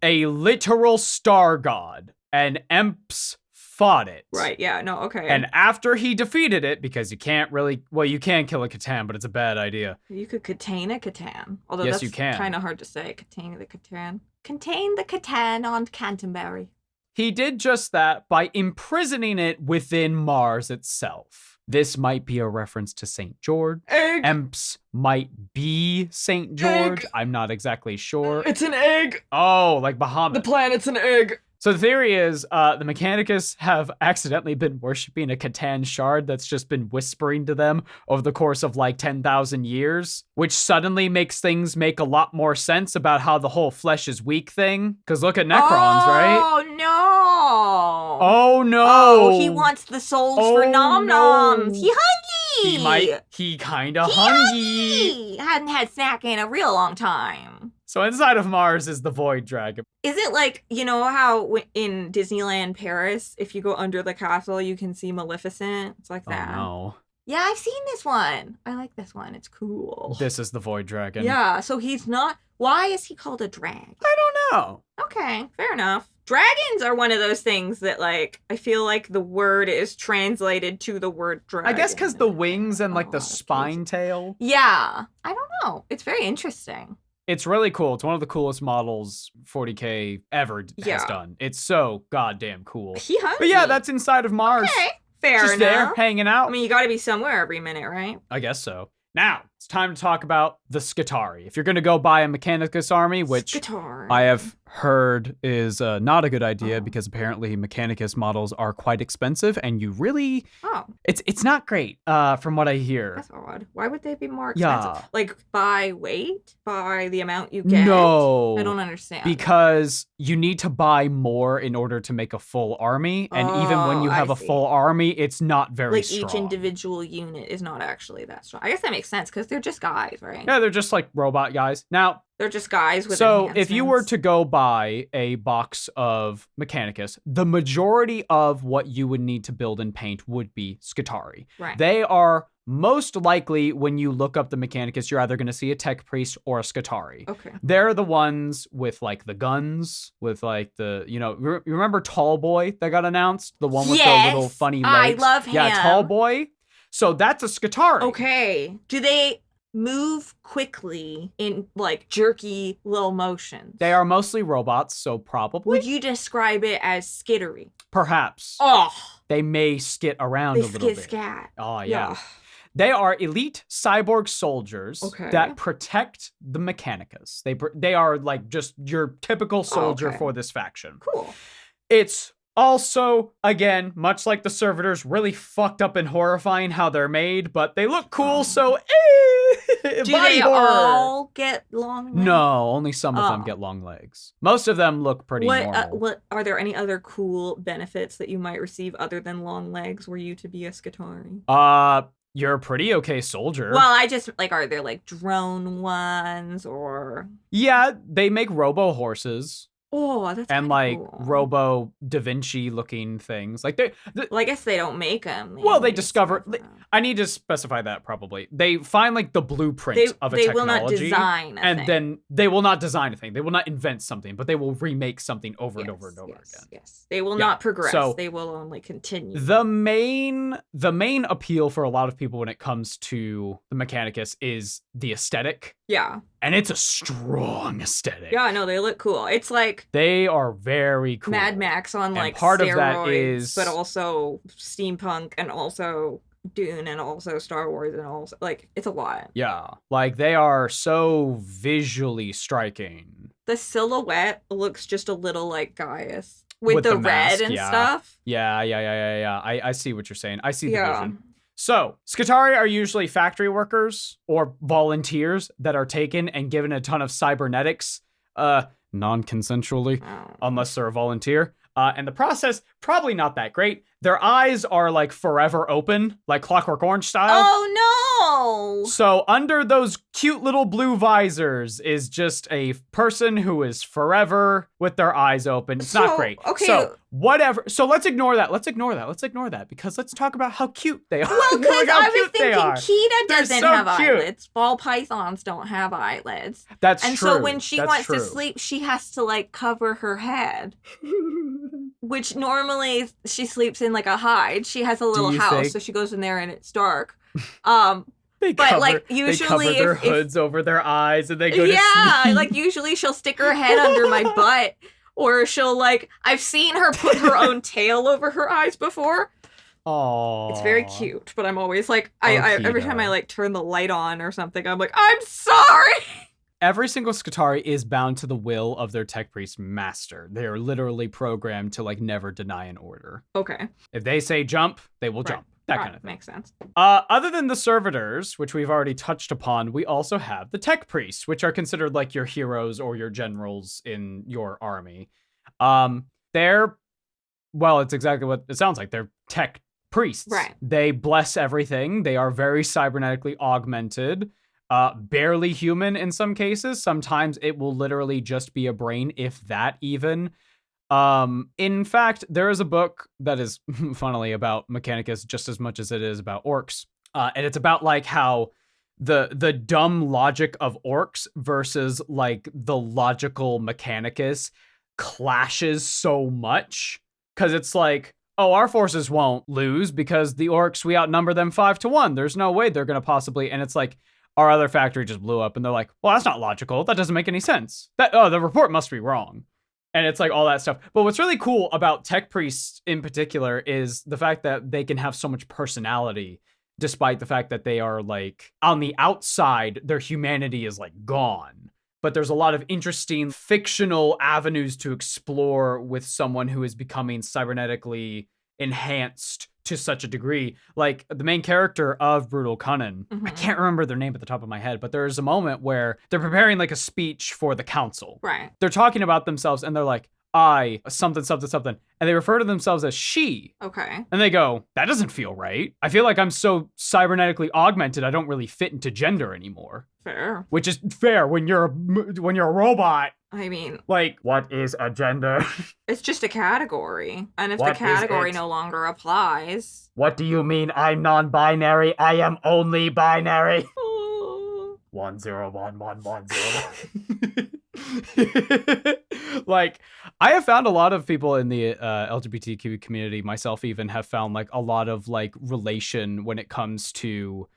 a literal star god, and Emps fought it. Right, yeah, no, okay. And after he defeated it, because you can't really, well, you can kill a Catan, but it's a bad idea. You could contain a Catan. Although Yes, that's you can. kind of hard to say. Contain the Catan. Contain the Catan on Canterbury. He did just that by imprisoning it within Mars itself. This might be a reference to St. George. Egg. Emps might be St. George. Egg. I'm not exactly sure. It's an egg. Oh, like The Bahamut. planet's an egg. So the theory is the Mechanicus have accidentally been worshipping a Catan shard that's just been whispering to them over the course of like 10,000 years, which suddenly makes things make a lot more sense about how the whole flesh is weak thing. Because look at necrons, right? Oh no! Oh no! Oh, he wants the souls for Oh, nom noms. no. He hungry. He kind of He hungry. hungry. Hadn't had snack in a real long time. So inside of Mars is the Void Dragon. Is it like, you know how in Disneyland Paris, if you go under the castle, you can see Maleficent? It's like that. Oh no. Yeah, I've seen this one. I like this one. It's cool. This is the Void Dragon. Yeah, so he's not. Why is he called a drag? I don't know. Okay, fair enough. Dragons are one of those things that, like, I feel like the word is translated to the word dragon. I guess because the wings and like A the lot of spine cases. tail. Yeah, I don't know. It's very interesting. It's really cool. It's one of the coolest models 40k ever has Yeah. done. It's so goddamn cool. He hungry. But yeah, that's inside of Mars. okay. Fair Just enough. there, hanging out. I mean, you got to be somewhere every minute, right? I guess so. Now, it's time to talk about the Skitarii. If you're going to go buy a Mechanicus army, which Skitarii. I have heard is not a good idea Oh. because apparently Mechanicus models are quite expensive and you really... Oh, It's not great from what I hear. that's odd. Why would they be more expensive? Yeah. Like by weight? By the amount you get? No. I don't understand. Because you need to buy more in order to make a full army. And even when Oh, you have I a see. full army, it's not very like strong. each individual unit is not actually that strong. I guess that makes sense because they're just guys, right? Yeah, they're just like robot guys. Now, They're just guys with so if you were enhancements. to go buy a box of Mechanicus, the majority of what you would need to build and paint would be Skitarii. Right. They are most likely, when you look up the Mechanicus, you're either going to see a tech priest or a Skitarii. Okay. They're the ones with like the guns, with like the, you know, you remember Tall Boy that got announced? The one with the little Yes, funny I legs? love Yeah, him. Tall Boy. So that's a Skitarii. Okay. Do they move quickly in like jerky little motions? They are mostly robots, so probably. Would you describe it as skittery? Perhaps. Oh, They may skit around they a little skit bit. scat. Oh, yeah. They are elite cyborg soldiers Okay. that protect the Mechanicus. They are like just your typical soldier okay. for this faction. Cool. It's also, again, much like the servitors, really fucked up and horrifying how they're made, but they look cool, so Do body they horror. all get long legs? No, only some of them Oh. get long legs. Most of them look pretty normal. What are there any other cool benefits that you might receive other than long legs were you to be a Skitarii? You're a pretty okay soldier. Well, I just like, are there like drone ones or? Yeah, they make robo horses. Oh, that's And kinda like cool. robo Da Vinci looking things. Like they Well, I guess they don't make them. Well, they discover. I need to specify that probably. They find like the blueprint of a They technology. will not design a and thing. then they will not design a thing. They will not invent something, but they will remake something over and over and over yes, again. Yes, they will Yeah, not progress. so they will only continue. The main appeal for a lot of people when it comes to the Mechanicus is the aesthetic, yeah, and it's a strong aesthetic. yeah. No, they look cool. It's like They are very cool. Mad Max on And like part of steroids, that is- but also steampunk and also Dune and also Star Wars and also like it's a lot. Yeah, like they are so visually striking. The silhouette looks just a little like Gaius with, With the, the red mask, and yeah. stuff. Yeah. I see what you're saying. I see the Yeah. vision. So, Skitarii are usually factory workers or volunteers that are taken and given a ton of cybernetics, non-consensually, Oh. unless they're a volunteer. And the process, probably not that great. Their eyes are like forever open, like Clockwork Orange style. Oh no! So under those cute little blue visors is just a person who is forever with their eyes open. It's not So, great. okay. So whatever. So let's ignore that. Let's ignore that because let's talk about how cute they are. Well, Look because how I was cute they thinking are. Kita They're doesn't so have cute. eyelids. Ball pythons don't have eyelids. That's And true. so when she That's wants true. to sleep, she has to like cover her head. Which normally she sleeps in like a hide. She has a little you house, think- so she goes in there and it's dark. They but, cover, like, they usually cover their if- hoods over their eyes and they go to Yeah, sleep. like usually she'll stick her head under my butt, or she'll like I've seen her put her own tail over her eyes before. Oh, It's very cute, but I'm always like, every time I Keto. like turn the light on or something, I'm like, I'm sorry. Every single Skitarii is bound to the will of their tech priest master. They are literally programmed to like never deny an order. Okay. If they say jump, they will Right. jump. That Right, kind of thing. makes sense. Other than the servitors, which we've already touched upon, we also have the tech priests, which are considered like your heroes or your generals in your army. They're, well, it's exactly what it sounds like. They're tech priests. Right. They bless everything. They are very cybernetically augmented. Barely human in some cases. Sometimes it will literally just be a brain, if that even. In fact, there is a book that is funnily about Mechanicus just as much as it is about orcs. And it's about like how the dumb logic of orcs versus like the logical Mechanicus clashes so much. Cause it's like, oh, our forces won't lose because the orcs, we outnumber them 5-1. There's no way they're gonna possibly, and it's like, our other factory just blew up, and they're like, well, that's not logical. That doesn't make any sense. The report must be wrong. And it's like all that stuff. But what's really cool about tech priests in particular is the fact that they can have so much personality, despite the fact that they are like, on the outside, their humanity is like gone. But there's a lot of interesting fictional avenues to explore with someone who is becoming cybernetically enhanced to such a degree. Like the main character of Brutal Cunnin, I can't remember their name at the top of my head, but there is a moment where they're preparing like a speech for the council. Right. They're talking about themselves and they're like, I, something, something, something. And they refer to themselves as she. Okay. And they go, that doesn't feel right. I feel like I'm so cybernetically augmented, I don't really fit into gender anymore. Fair. Which is fair when you're a robot. I mean, Like, what is a gender? it's just a category. And if What the is category it? no longer applies. What do you mean I'm non-binary? I am only binary. Oh. 101110. Like, I have found a lot of people in the LGBTQ community, myself even, have found like a lot of like relation when it comes to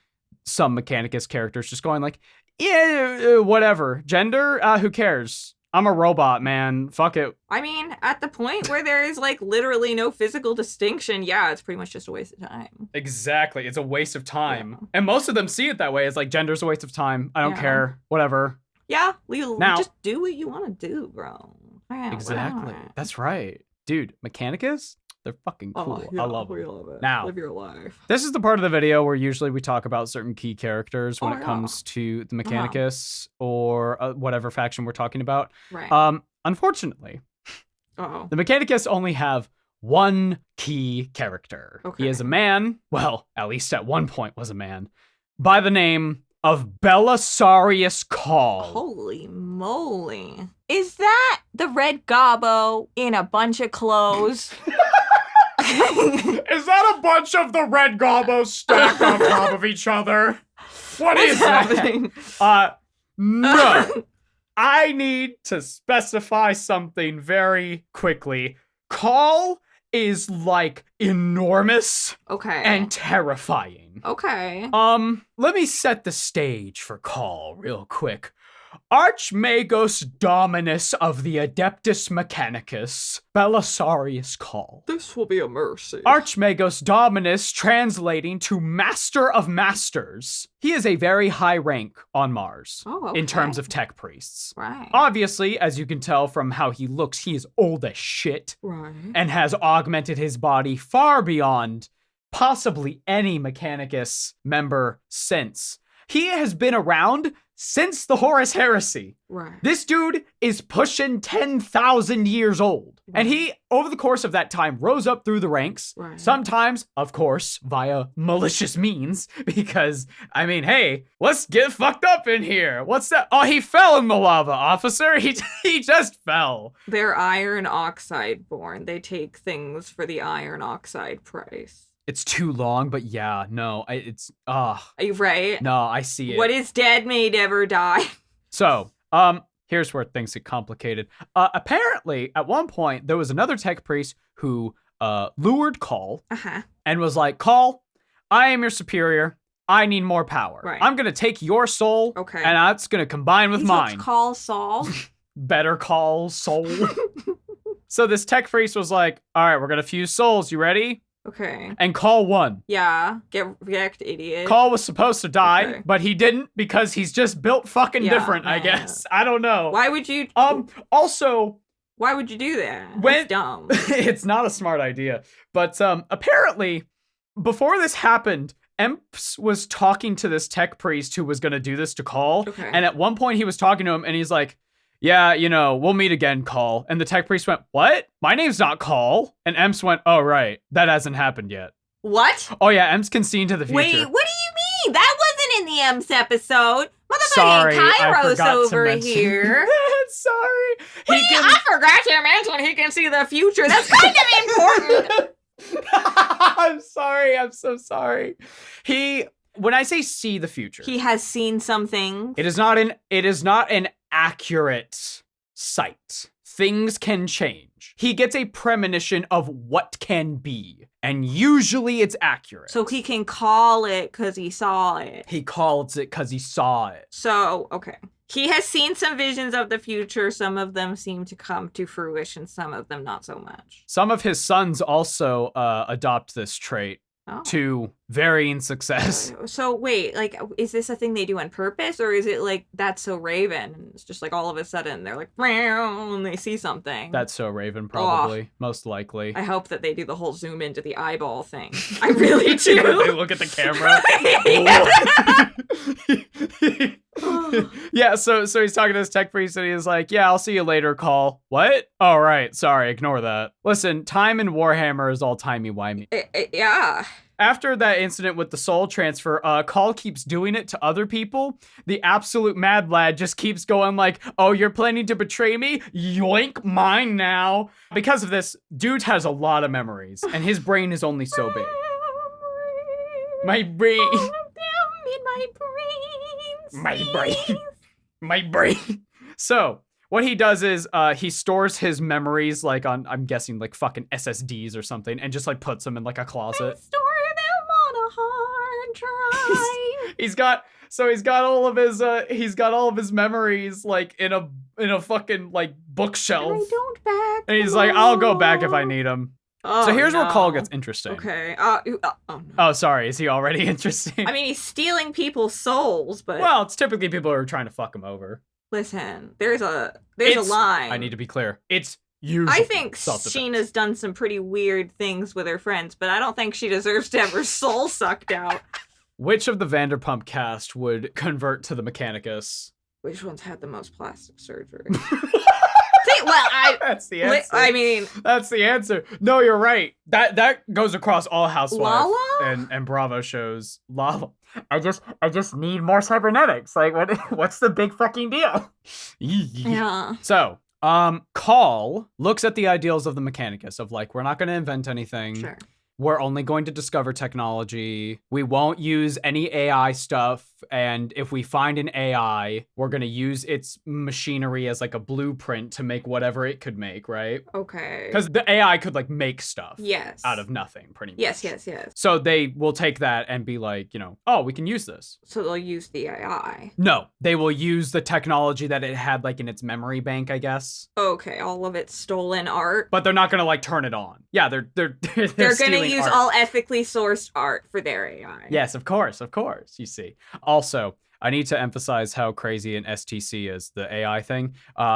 some Mechanicus characters just going like, yeah, whatever. Gender? Who cares? I'm a robot, man. Fuck it. I mean, at the point where there is like literally no physical distinction, yeah, it's pretty much just a waste of time. Exactly. It's a waste of time. Yeah. And most of them see it that way. It's like, gender's a waste of time. I don't Yeah. care. Whatever. Yeah, Now- just do what you want to do, bro. Yeah, Exactly. whatever. That's right. Dude, Mechanicus, they're fucking cool. Oh, yeah, I love we them. love it. Now- Live your life. This is the part of the video where usually we talk about certain key characters when Oh, it yeah. comes to the Mechanicus or whatever faction we're talking about. Right. Unfortunately, Uh-oh. the Mechanicus only have one key character. Okay. He is a man, well, at least at one point was a man, by the name of Belisarius Cawl. Holy moly. Is that the red gobbo in a bunch of clothes? Is that a bunch of the red gobos stacked on top of each other? What What's is that? happening? No. I need to specify something very quickly. Cawl is like enormous Okay. and terrifying. Okay. Let me set the stage for Cawl real quick. Archmagos Dominus of the Adeptus Mechanicus, Belisarius Cawl. This will be a mercy. Archmagos Dominus translating to Master of Masters. He is a very high rank on Mars Oh, in terms okay. of tech priests. Right. Obviously, as you can tell from how he looks, he is old as shit Right. and has augmented his body far beyond possibly any Mechanicus member since. He has been around since the Horus Heresy. Right. This dude is pushing 10,000 years old. And he, over the course of that time, rose up through the ranks. Right. Sometimes, of course, via malicious means. Because, I mean, hey, let's get fucked up in here. What's that? Oh, he fell in the lava, officer. He just fell. They're iron oxide born. They take things for the iron oxide price. It's too long, but yeah, no, Are you right? no, I see it. What is dead may never die. So, here's where things get complicated. Apparently, at one point, there was another tech priest who lured Cawl Uh-huh. and was like, Cawl, I am your superior. I need more power. Right. I'm going to take your soul, Okay. and that's going to combine with mine. Call Saul. Better call soul. So this tech priest was like, all right, we're going to fuse souls. You ready? Okay. And Cawl won. Yeah. Get wrecked, idiot. Cawl was supposed to die, Okay. but he didn't because he's just built fucking different, I guess. I don't know. Why would you? Also, Why would you do that? when That's dumb. it's not a smart idea, but apparently, before this happened, Emps was talking to this tech priest who was going to do this to Cawl, Okay. and at one point he was talking to him, and he's like, yeah, we'll meet again, Cawl. And the tech priest went, what? My name's not Cawl. And Emps went, oh, right. That hasn't happened yet. What? Oh, yeah, Emps can see into the future. Wait, what do you mean? That wasn't in the Emps episode. Sorry, Motherfucking I Kairos forgot to over mention. Here. Sorry. I forgot to mention he can see the future. That's kind of important. I'm sorry. I'm so sorry. When I say see the future, He has seen something. it is not an accurate sight. Things can change. He gets a premonition of what can be, and usually it's accurate. So he can call it because he saw it. He calls it because he saw it. So, okay. He has seen some visions of the future. Some of them seem to come to fruition, some of them not so much. Some of his sons also adopt this trait Oh. to varying success. So wait, like, is this a thing they do on purpose, or is it like that's so Raven? And it's just like all of a sudden they're like, "Meow," and they see something. That's so Raven, probably. Most likely. I hope that they do the whole zoom into the eyeball thing. I really do. They look at the camera. Yeah, so he's talking to this tech priest and he's like, yeah, I'll see you later, Cawl. What? Oh, right. Sorry, ignore that. Listen, time in Warhammer is all timey-wimey. Yeah. After that incident with the soul transfer, Cawl keeps doing it to other people. The absolute mad lad just keeps going like, oh, you're planning to betray me? Yoink, mine now. Because of this, dude has a lot of memories, and his brain is only so big. My brain. All of them in my brains. My brain. My brain. So, what he does is he stores his memories like on, I'm guessing, like fucking SSDs or something, and just like puts them in like a closet. Store them on a hard drive. He's got all of his memories like in a fucking like bookshelf. And I don't back. And he's like, I'll go back if I need them. Oh, So here's where Cawl no. gets interesting. Okay. Oh no. Oh, sorry. Is he already interesting? I mean, he's stealing people's souls, but well, it's typically people who are trying to fuck him over. listen, there's a It's- line. I need to be clear. It's usually I think self-defense. Sheena's done some pretty weird things with her friends, but I don't think she deserves to have her soul sucked out. Which of the Vanderpump cast would convert to the Mechanicus? Which one's had the most plastic surgery? That's the answer. I mean, That's the answer. No, you're right. That goes across all Housewives Lala? and Bravo shows. Lala. I just need more cybernetics. Like what's the big fucking deal? yeah. So, Cawl looks at the ideals of the Mechanicus of like, we're not going to invent anything. Sure. We're only going to discover technology. We won't use any AI stuff. And if we find an AI, we're going to use its machinery as like a blueprint to make whatever it could make, right? Okay. Because the AI could like make stuff Yes. out of nothing, pretty much. Yes. So they will take that and be like, oh, we can use this. So they'll use the AI. No, they will use the technology that it had like in its memory bank, I guess. Okay, all of it's stolen art. But they're not going to like turn it on. Yeah, they're They're going to stealing use art. all ethically sourced art for their AI. Yes, of course, you see. Also, I need to emphasize how crazy an STC is, the AI thing.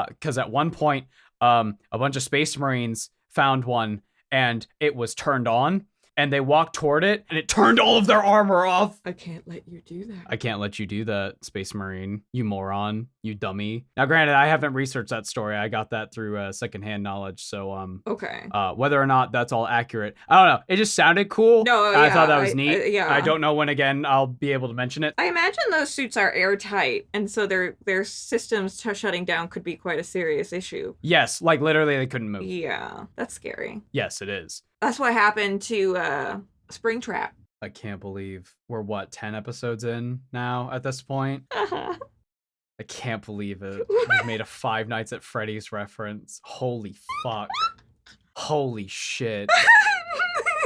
Because at one point, a bunch of Space Marines found one and it was turned on. And they walked toward it, and it turned all of their armor off. I can't let you do that. I can't let you do that, Space Marine. You moron. You dummy. Now, granted, I haven't researched that story. I got that through secondhand knowledge. So, Okay. whether or not that's all accurate, I don't know. It just sounded cool. No, I yeah, thought that was neat. yeah. I don't know when again I'll be able to mention it. I imagine those suits are airtight, and so their systems shutting down could be quite a serious issue. Yes, like literally they couldn't move. Yeah, that's scary. Yes, it is. That's what happened to Springtrap. I can't believe we're 10 episodes in now at this point. I can't believe it. We've made a Five Nights at Freddy's reference. Holy fuck. Holy shit.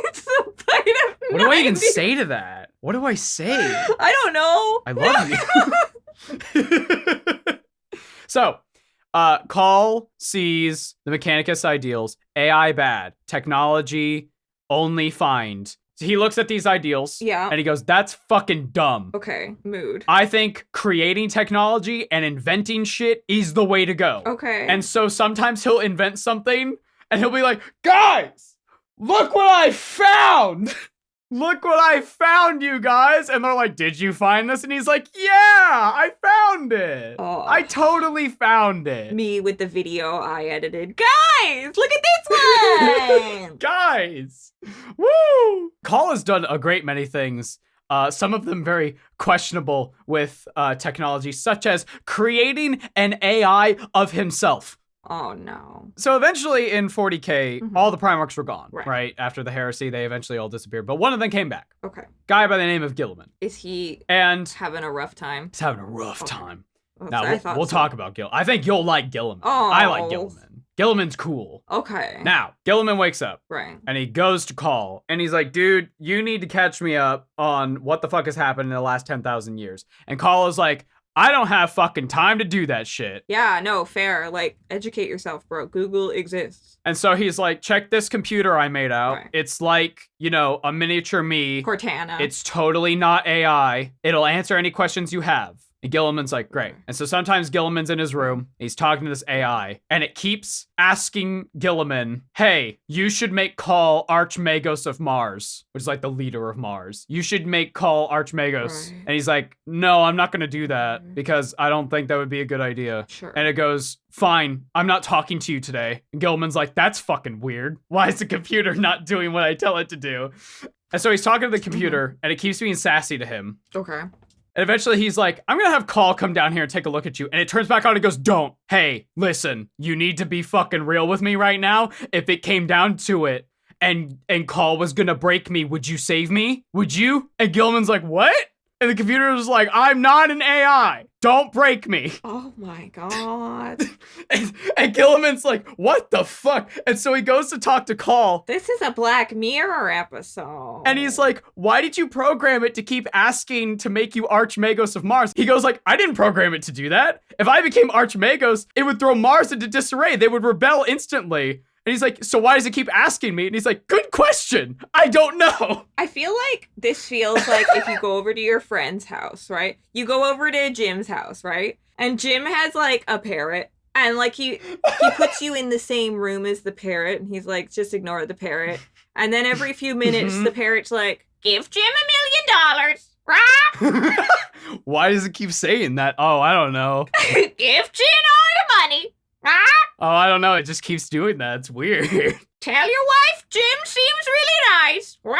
It's the bite of What do I even 90. say to that? What do I say? I don't know. I love you. So, Cawl sees the Mechanicus ideals. AI bad. Technology only find. So he looks at these ideals. Yeah. And he goes, that's fucking dumb. Okay, mood. I think creating technology and inventing shit is the way to go. Okay. And so sometimes he'll invent something and he'll be like, guys, look what I found. Look what I found, you guys. And they're like, did you find this? And he's like, yeah, I found it. Oh. I totally found it. Me with the video I edited. Guys, look at this one. Guys. Woo. Cawl has done a great many things. Some of them very questionable with technology, such as creating an AI of himself. Oh, no. So eventually in 40k, all the Primarchs were gone, Right. right? After the heresy, they eventually all disappeared. But one of them came back. Okay. Guy by the name of Gilliman. Is he And having a rough time? he's having a rough Okay. time. That's- Now, I thought we'll so. talk about Gilliman. I think you'll like Gilliman. Oh. I like Gilliman. Gilliman's cool. Okay. Now, Gilliman wakes up. Right. And he goes to Cawl. And he's like, dude, you need to catch me up on what the fuck has happened in the last 10,000 years. And Cawl is like, I don't have fucking time to do that shit. Yeah, no, fair. Like, educate yourself, bro. Google exists. And so he's like, check this computer I made out. Right. It's like, you know, a miniature me. Cortana. It's totally not AI. It'll answer any questions you have. And Gilliman's like, great. And so sometimes Gilliman's in his room. He's talking to this AI. And it keeps asking Gilliman, hey, you should make Cawl Archmagos of Mars, which is like the leader of Mars. You should make Cawl Archmagos. Right. And he's like, no, I'm not going to do that because I don't think that would be a good idea. Sure. And it goes, fine, I'm not talking to you today. And Gilliman's like, that's fucking weird. Why is the computer not doing what I tell it to do? And so he's talking to the computer, and it keeps being sassy to him. Okay. And eventually he's like, I'm gonna have Cawl come down here and take a look at you. And it turns back on and goes, don't. Hey, listen, you need to be fucking real with me right now. If it came down to it and Cawl was gonna break me, would you save me? Would you? And Gilliman's like, what? And the computer was like, I'm not an AI. Don't break me. Oh my god. And Gilliman's like, what the fuck? And so he goes to talk to Cawl. This is a Black Mirror episode. And he's like, why did you program it to keep asking to make you Archmagos of Mars? He goes like, I didn't program it to do that. If I became Archmagos, it would throw Mars into disarray. They would rebel instantly. And he's like, so why does it keep asking me? And he's like, good question. I don't know. I feel like this feels like if you go over to your friend's house, right? You go over to Jim's house, right? And Jim has like a parrot. And like he puts you in the same room as the parrot. And he's like, just ignore the parrot. And then every few minutes, the parrot's like, give Jim $1 million. Rah! Why does it keep saying that? Oh, I don't know. Give Jim all your money. Rah! Oh, I don't know. It just keeps doing that. It's weird. Tell your wife Jim seems really nice. Rah!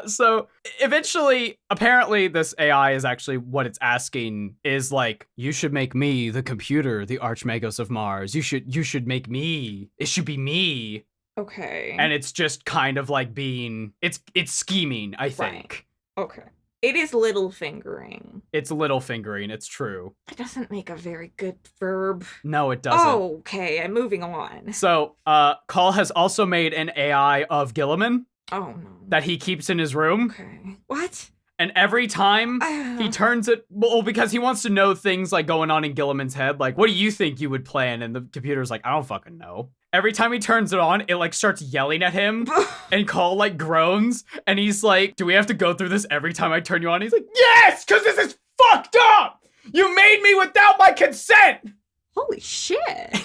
So eventually, apparently this AI is actually what it's asking is like, you should make me the computer, the Archmagos of Mars. You should make me. It should be me. Okay. And it's just kind of like being, it's scheming, I think. Right. Okay. It is little fingering. It's little fingering, it's true. That doesn't make a very good verb. No, it doesn't. Okay, I'm moving on. So, Cawl has also made an AI of Gilliman Oh no. that he keeps in his room. Okay. What? And every time he turns it, well, because he wants to know things like going on in Gilliman's head. Like, what do you think you would plan? And the computer's like, I don't fucking know. Every time he turns it on, it like starts yelling at him and Cawl like groans. And he's like, do we have to go through this every time I turn you on? He's like, yes, because this is fucked up. You made me without my consent. Holy shit.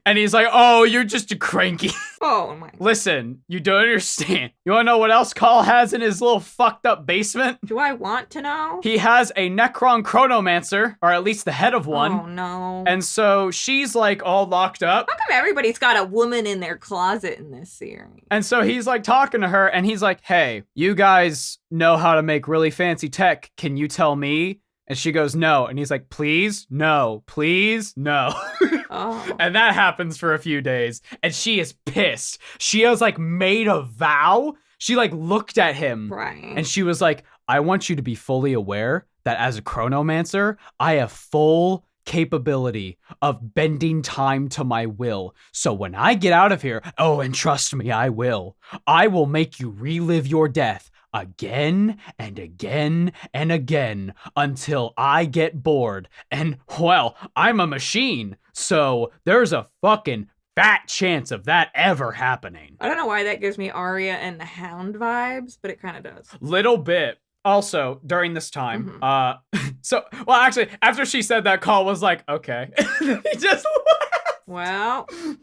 And he's like, oh, you're just a cranky. Oh my. Listen, you don't understand. You want to know what else Cawl has in his little fucked up basement? Do I want to know? He has a Necron Chronomancer, or at least the head of one. Oh no. And so she's like all locked up. How come everybody's got a woman in their closet in this series? And so he's like talking to her and he's like, hey, you guys know how to make really fancy tech. Can you tell me? And she goes, no. And he's like, please, no, please, no. Oh. And that happens for a few days. And she is pissed. She has like made a vow. She like looked at him. Right. And she was like, I want you to be fully aware that as a chronomancer, I have full capability of bending time to my will. So when I get out of here, oh, and trust me, I will make you relive your death again and again and again until I get bored. And well, I'm a machine, so there's a fucking fat chance of that ever happening. I don't know why that gives me Arya and the Hound vibes, but it kind of does. Little bit. Also, during this time, actually, after she said that, Cawl was like, okay. He just laughed. Well,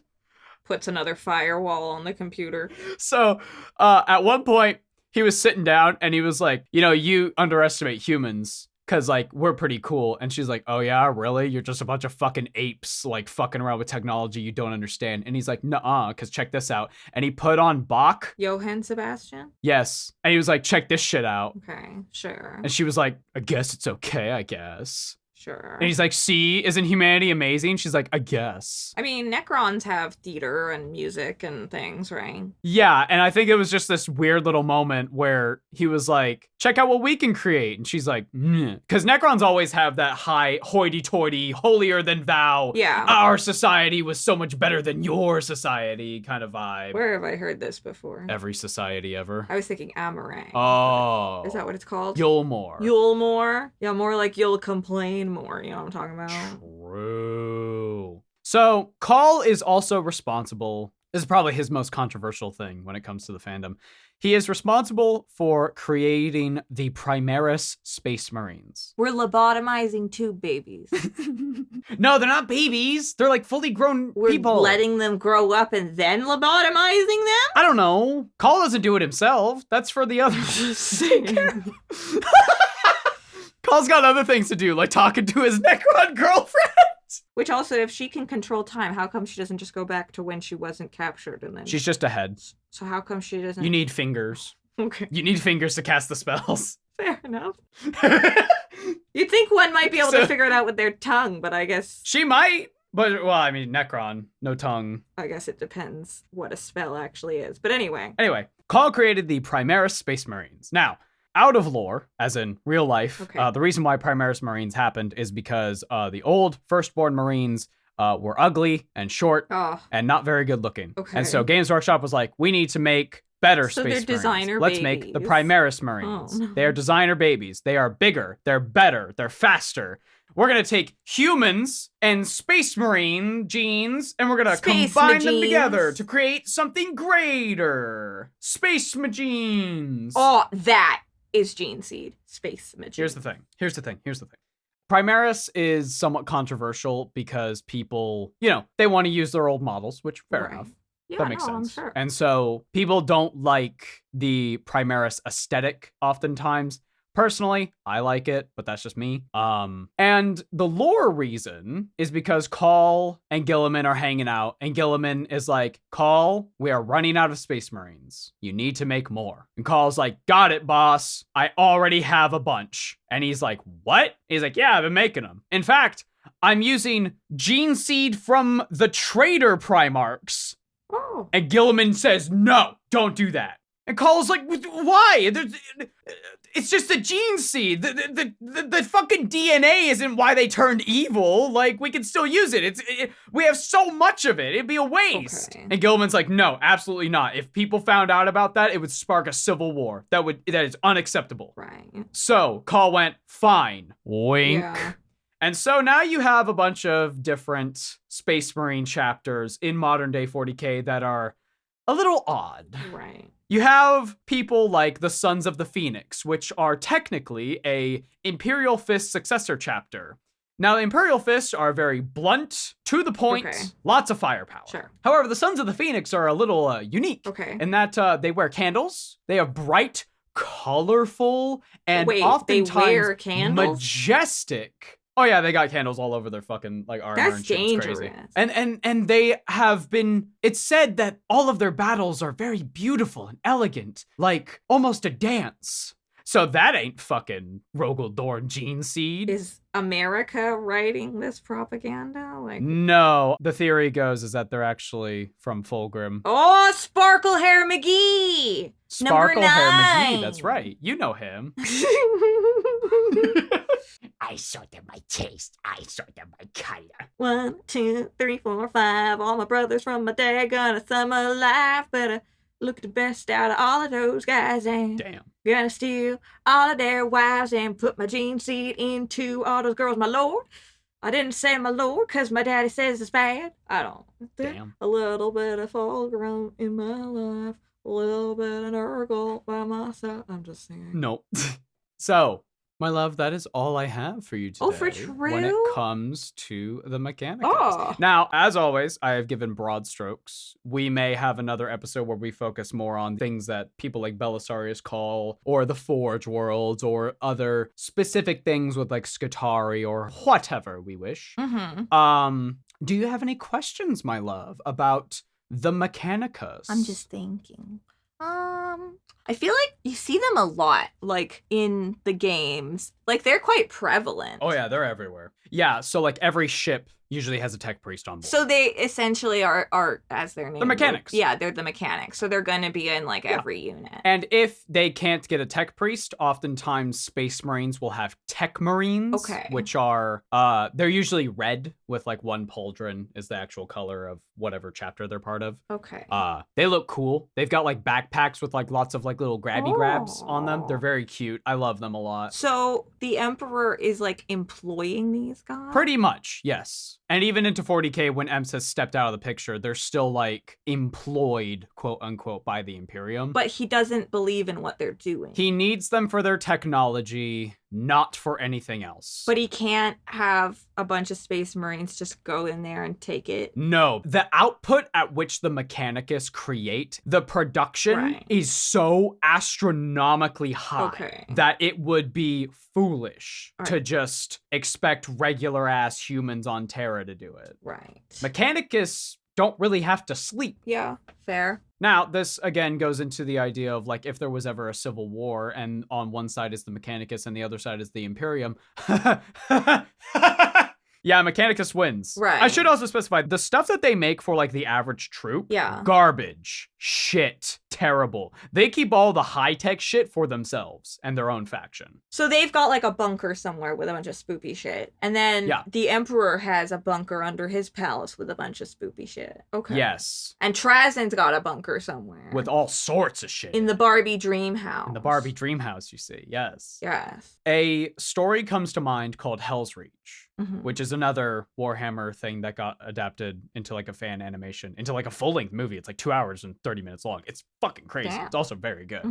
puts another firewall on the computer. So, at one point, he was sitting down and he was like, you underestimate humans because, like, we're pretty cool. And she's like, oh, yeah, really? You're just a bunch of fucking apes, like, fucking around with technology you don't understand. And he's like, nuh-uh, because check this out. And he put on Bach. Johann Sebastian? Yes. And he was like, check this shit out. Okay, sure. And she was like, I guess it's okay, I guess. Sure. And he's like, see, isn't humanity amazing? She's like, I guess. I mean, necrons have theater and music and things, right? Yeah, and I think it was just this weird little moment where he was like, check out what we can create. And she's like, because necrons always have that high hoity-toity, holier than thou. Yeah. Our society was so much better than your society kind of vibe. Where have I heard this before? Every society ever. I was thinking Amarang. Oh. Is that what it's called? Yulmore. Yulmore? Yeah, more like you'll complain more. You know what I'm talking about? True. So, Cawl is also responsible. This is probably his most controversial thing when it comes to the fandom. He is responsible for creating the Primaris Space Marines. We're lobotomizing 2 babies. No, they're not babies. They're like fully grown We're people. letting them grow up and then lobotomizing them? I don't know. Cawl doesn't do it himself. That's for the others. Call's got other things to do, like talking to his Necron girlfriend. Which also, if she can control time, how come she doesn't just go back to when she wasn't captured and then... She's just ahead. So how come she doesn't... You need fingers. Okay. You need fingers to cast the spells. Fair enough. You'd think one might be able to figure it out with their tongue, but I guess... She might, but, well, I mean, Necron, no tongue. I guess it depends what a spell actually is. But anyway. Anyway, Cawl created the Primaris Space Marines. Now, out of lore, as in real life, the reason why Primaris Marines happened is because the old Firstborn Marines were ugly and short and not very good looking. Okay. And so Games Workshop was like, we need to make better Space Marines. Designer Let's babies. make the Primaris Marines. Oh, no. They are designer babies. They are bigger. They're better. They're faster. We're going to take humans and Space Marine genes and we're going to combine them together to create something greater. Space Magines. Oh, that is Gene Seed. Space Magines. Here's the thing. Primaris is somewhat controversial because people, they want to use their old models, which fair enough. Yeah, that makes sense. Sure. And so people don't like the Primaris aesthetic oftentimes. Personally, I like it, but that's just me. And the lore reason is because Cawl and Guilliman are hanging out, and Guilliman is like, Cawl, we are running out of Space Marines. You need to make more. And Call's like, got it, boss. I already have a bunch. And he's like, what? He's like, yeah, I've been making them. In fact, I'm using Gene Seed from the Traitor Primarchs. Oh. And Guilliman says, no, don't do that. And Call's like, why? It's just a gene seed. The fucking DNA isn't why they turned evil. Like, we can still use it. We have so much of it. It'd be a waste. Okay. And Guilliman's like, no, absolutely not. If people found out about that, it would spark a civil war. That is unacceptable. Right. So Cawl went, fine. Wink. Yeah. And so now you have a bunch of different Space Marine chapters in modern day 40k that are a little odd. Right. You have people like the Sons of the Phoenix, which are technically a Imperial Fist successor chapter. Now, the Imperial Fists are very blunt, to the point, lots of firepower. Sure. However, the Sons of the Phoenix are a little unique in that they wear candles. They are bright, colorful, and oftentimes they wear candles? Majestic. Oh yeah, they got candles all over their fucking like armor. That's and shit. dangerous. It's crazy. And they have been. It's said that all of their battles are very beautiful and elegant, like almost a dance. So that ain't fucking Rogel Dorn Gene Seed. Is America writing this propaganda? Like, no, the theory goes is that they're actually from Fulgrim. Oh, Sparkle Hair McGee. Sparkle Number Hair 9. McGee. That's right. You know him. I sort them by taste. I sort them by color. 1, 2, 3, 4, 5. All my brothers from my dad gonna summer life. Better look the best out of all of those guys. And gonna steal all of their wives and put my gene seed into all those girls, my lord. I didn't say my lord because my daddy says it's bad. I don't. Damn. A little bit of fog around in my life. A little bit of Nurgle by my side. I'm just singing. Nope. So, my love, that is all I have for you today. Oh, for when it true? comes to the Mechanicus. Oh. Now, as always, I have given broad strokes. We may have another episode where we focus more on things that people like Belisarius Cawl, or the Forge Worlds, or other specific things with like Skitarii, or whatever we wish. Mm-hmm. Do you have any questions, my love, about the Mechanicus? I'm just thinking. I feel like you see them a lot, like in the games. Like they're quite prevalent. Oh yeah, they're everywhere. Yeah, so like every ship usually has a tech priest on board. So they essentially are as their name. The mechanics. Yeah, they're the mechanics. So they're gonna be in like every unit. And if they can't get a tech priest, oftentimes Space Marines will have tech marines. Okay. Which are they're usually red with like one pauldron is the actual color of whatever chapter they're part of. Okay. They look cool. They've got like backpacks with like lots of like little grabby grabs on them. They're very cute. I love them a lot. So the Emperor is like employing these guys? Pretty much, yes. And even into 40k, when Ems has stepped out of the picture, they're still like employed, quote unquote, by the Imperium. But he doesn't believe in what they're doing. He needs them for their technology, not for anything else. But he can't have a bunch of Space Marines just go in there and take it. No, the output at which the Mechanicus create, the production is so astronomically high that it would be foolish to just expect regular ass humans on Terra to do it. Right. Mechanicus don't really have to sleep. Yeah, fair. Now, this again goes into the idea of like if there was ever a civil war and on one side is the Mechanicus and the other side is the Imperium. Yeah, Mechanicus wins. Right. I should also specify the stuff that they make for like the average troop. Yeah. Garbage. Shit. Terrible. They keep all the high-tech shit for themselves and their own faction. So they've got like a bunker somewhere with a bunch of spoopy shit. And then the Emperor has a bunker under his palace with a bunch of spoopy shit. Okay. Yes. And Trazen's got a bunker somewhere. With all sorts of shit. In the Barbie dream house. In the Barbie dream house, you see. Yes. Yes. A story comes to mind called Hell's Reach, which is another Warhammer thing that got adapted into like a fan animation, into like a full-length movie. It's like 2 hours and 30 minutes long. It's fucking crazy. Damn. It's also very good.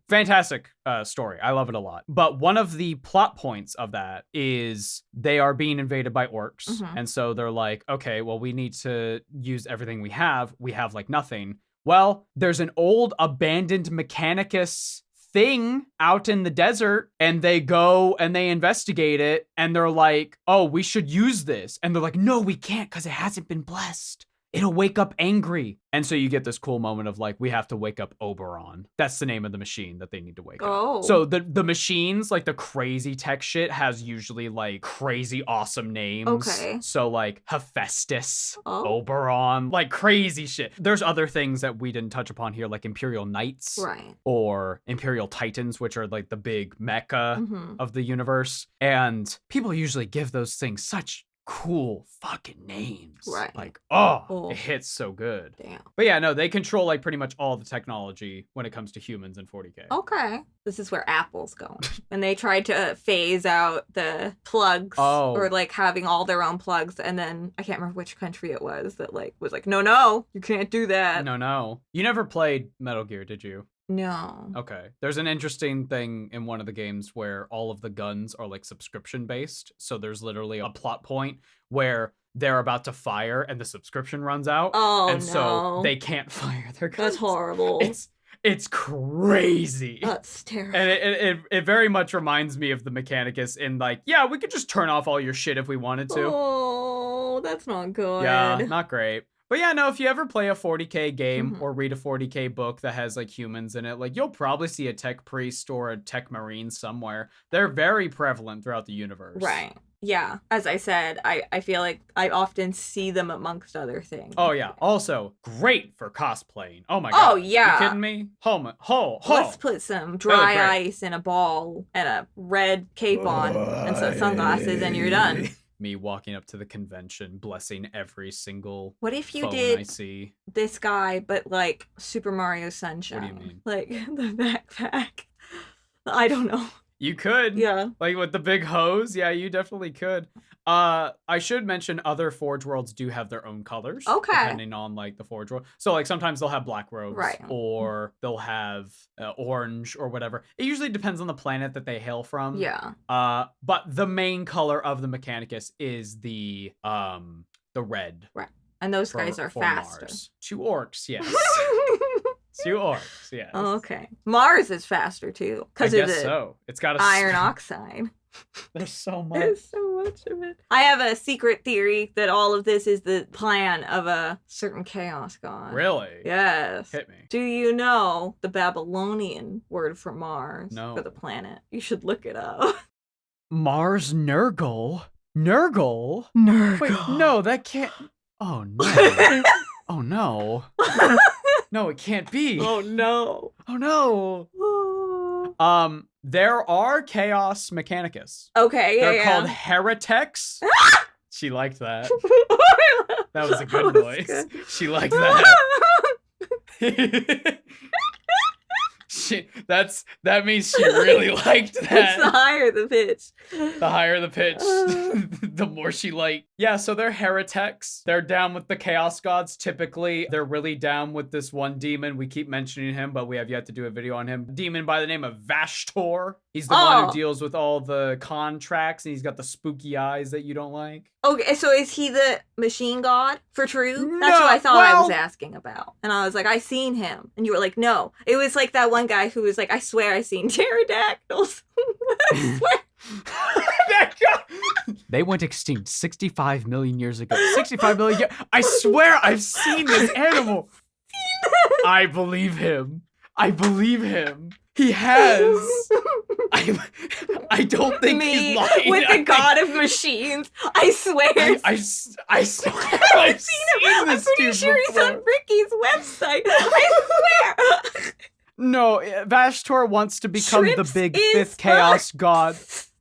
Fantastic story. I love it a lot. But one of the plot points of that is they are being invaded by orcs. And so they're like, okay, well, we need to use everything we have. We have like nothing. Well, there's an old abandoned Mechanicus thing out in the desert, and they go and they investigate it, and they're like, oh, we should use this. And they're like, no, we can't because it hasn't been blessed. It'll wake up angry. And so you get this cool moment of like, we have to wake up Oberon. That's the name of the machine that they need to wake up. So the machines, like the crazy tech shit, has usually like crazy awesome names. Okay. So like Hephaestus, Oberon, like crazy shit. There's other things that we didn't touch upon here, like Imperial Knights. Or Imperial Titans, which are like the big mecha of the universe. And people usually give those things such cool fucking names. Like, it hits so good. Damn. But yeah, no, they control like pretty much all the technology when it comes to humans in 40k. Okay. This is where Apple's going. And they tried to phase out the plugs or like having all their own plugs, and then I can't remember which country it was that like was like, no, you can't do that. No. You never played Metal Gear, did you? No. Okay. There's an interesting thing in one of the games where all of the guns are like subscription based. So there's literally a plot point where they're about to fire and the subscription runs out. So they can't fire their guns. That's horrible. It's crazy. That's terrible. And it very much reminds me of the Mechanicus in like, yeah, we could just turn off all your shit if we wanted to. Oh, that's not good. Yeah, not great. But yeah, no, if you ever play a 40k game or read a 40k book that has like humans in it, like you'll probably see a tech priest or a tech marine somewhere. They're very prevalent throughout the universe. Right. Yeah. As I said, I feel like I often see them amongst other things. Oh yeah. Also, great for cosplaying. Oh my god. Oh yeah. You kidding me? Let's put some dry ice in a ball and a red cape on and some sunglasses and you're done. Me walking up to the convention, blessing every single What if you phone did I see. This guy, but like Super Mario Sunshine? What do you mean? Like the backpack. I don't know. You could. Yeah. Like with the big hose. Yeah, you definitely could. I should mention other Forge Worlds do have their own colors. Okay. Depending on like the Forge World. So like sometimes they'll have black robes. Right. Or they'll have orange or whatever. It usually depends on the planet that they hail from. Yeah. But the main color of the Mechanicus is the red. Right. And those guys are for faster. Mars. 2 orcs, yes. 2 orcs, yes. Okay. Mars is faster too. I Because of guess the so. It's got a iron oxide. There's so much. There's so much of it. I have a secret theory that all of this is the plan of a certain chaos god. Really? Yes. Hit me. Do you know the Babylonian word for Mars? No. For the planet. You should look it up. Mars Nurgle? Nurgle? Nurgle. Wait, no, that can't. Oh no. Oh no. No, it can't be. Oh no. Oh no. There are Chaos Mechanicus. Okay, yeah, They're yeah. called heretics. She liked that. That was a good That was voice. good. She liked that. That means she really liked It's the that. higher the pitch. The higher the pitch, the more she liked. Yeah, so they're heretics. They're down with the Chaos Gods. Typically, they're really down with this one demon. We keep mentioning him, but we have yet to do a video on him. Demon by the name of Vashtor. He's the one Oh. who deals with all the contracts, and he's got the spooky eyes that you don't like. Okay, so is he the machine god for true? That's No, what I thought I was well- asking about. And I was like, I seen him. And you were like, no. It was like that one guy who was like, I swear I seen pterodactyls. I swear. They went extinct 65 million years ago. 65 million years. I swear I've seen this animal. I believe him. I believe him. He has. I don't think Me he's lying. with the god of machines. I swear. I swear I've seen I'm this pretty dude sure he's on before. Ricky's website. I swear. No, Vashtor wants to become the Trips big is 5th chaos god.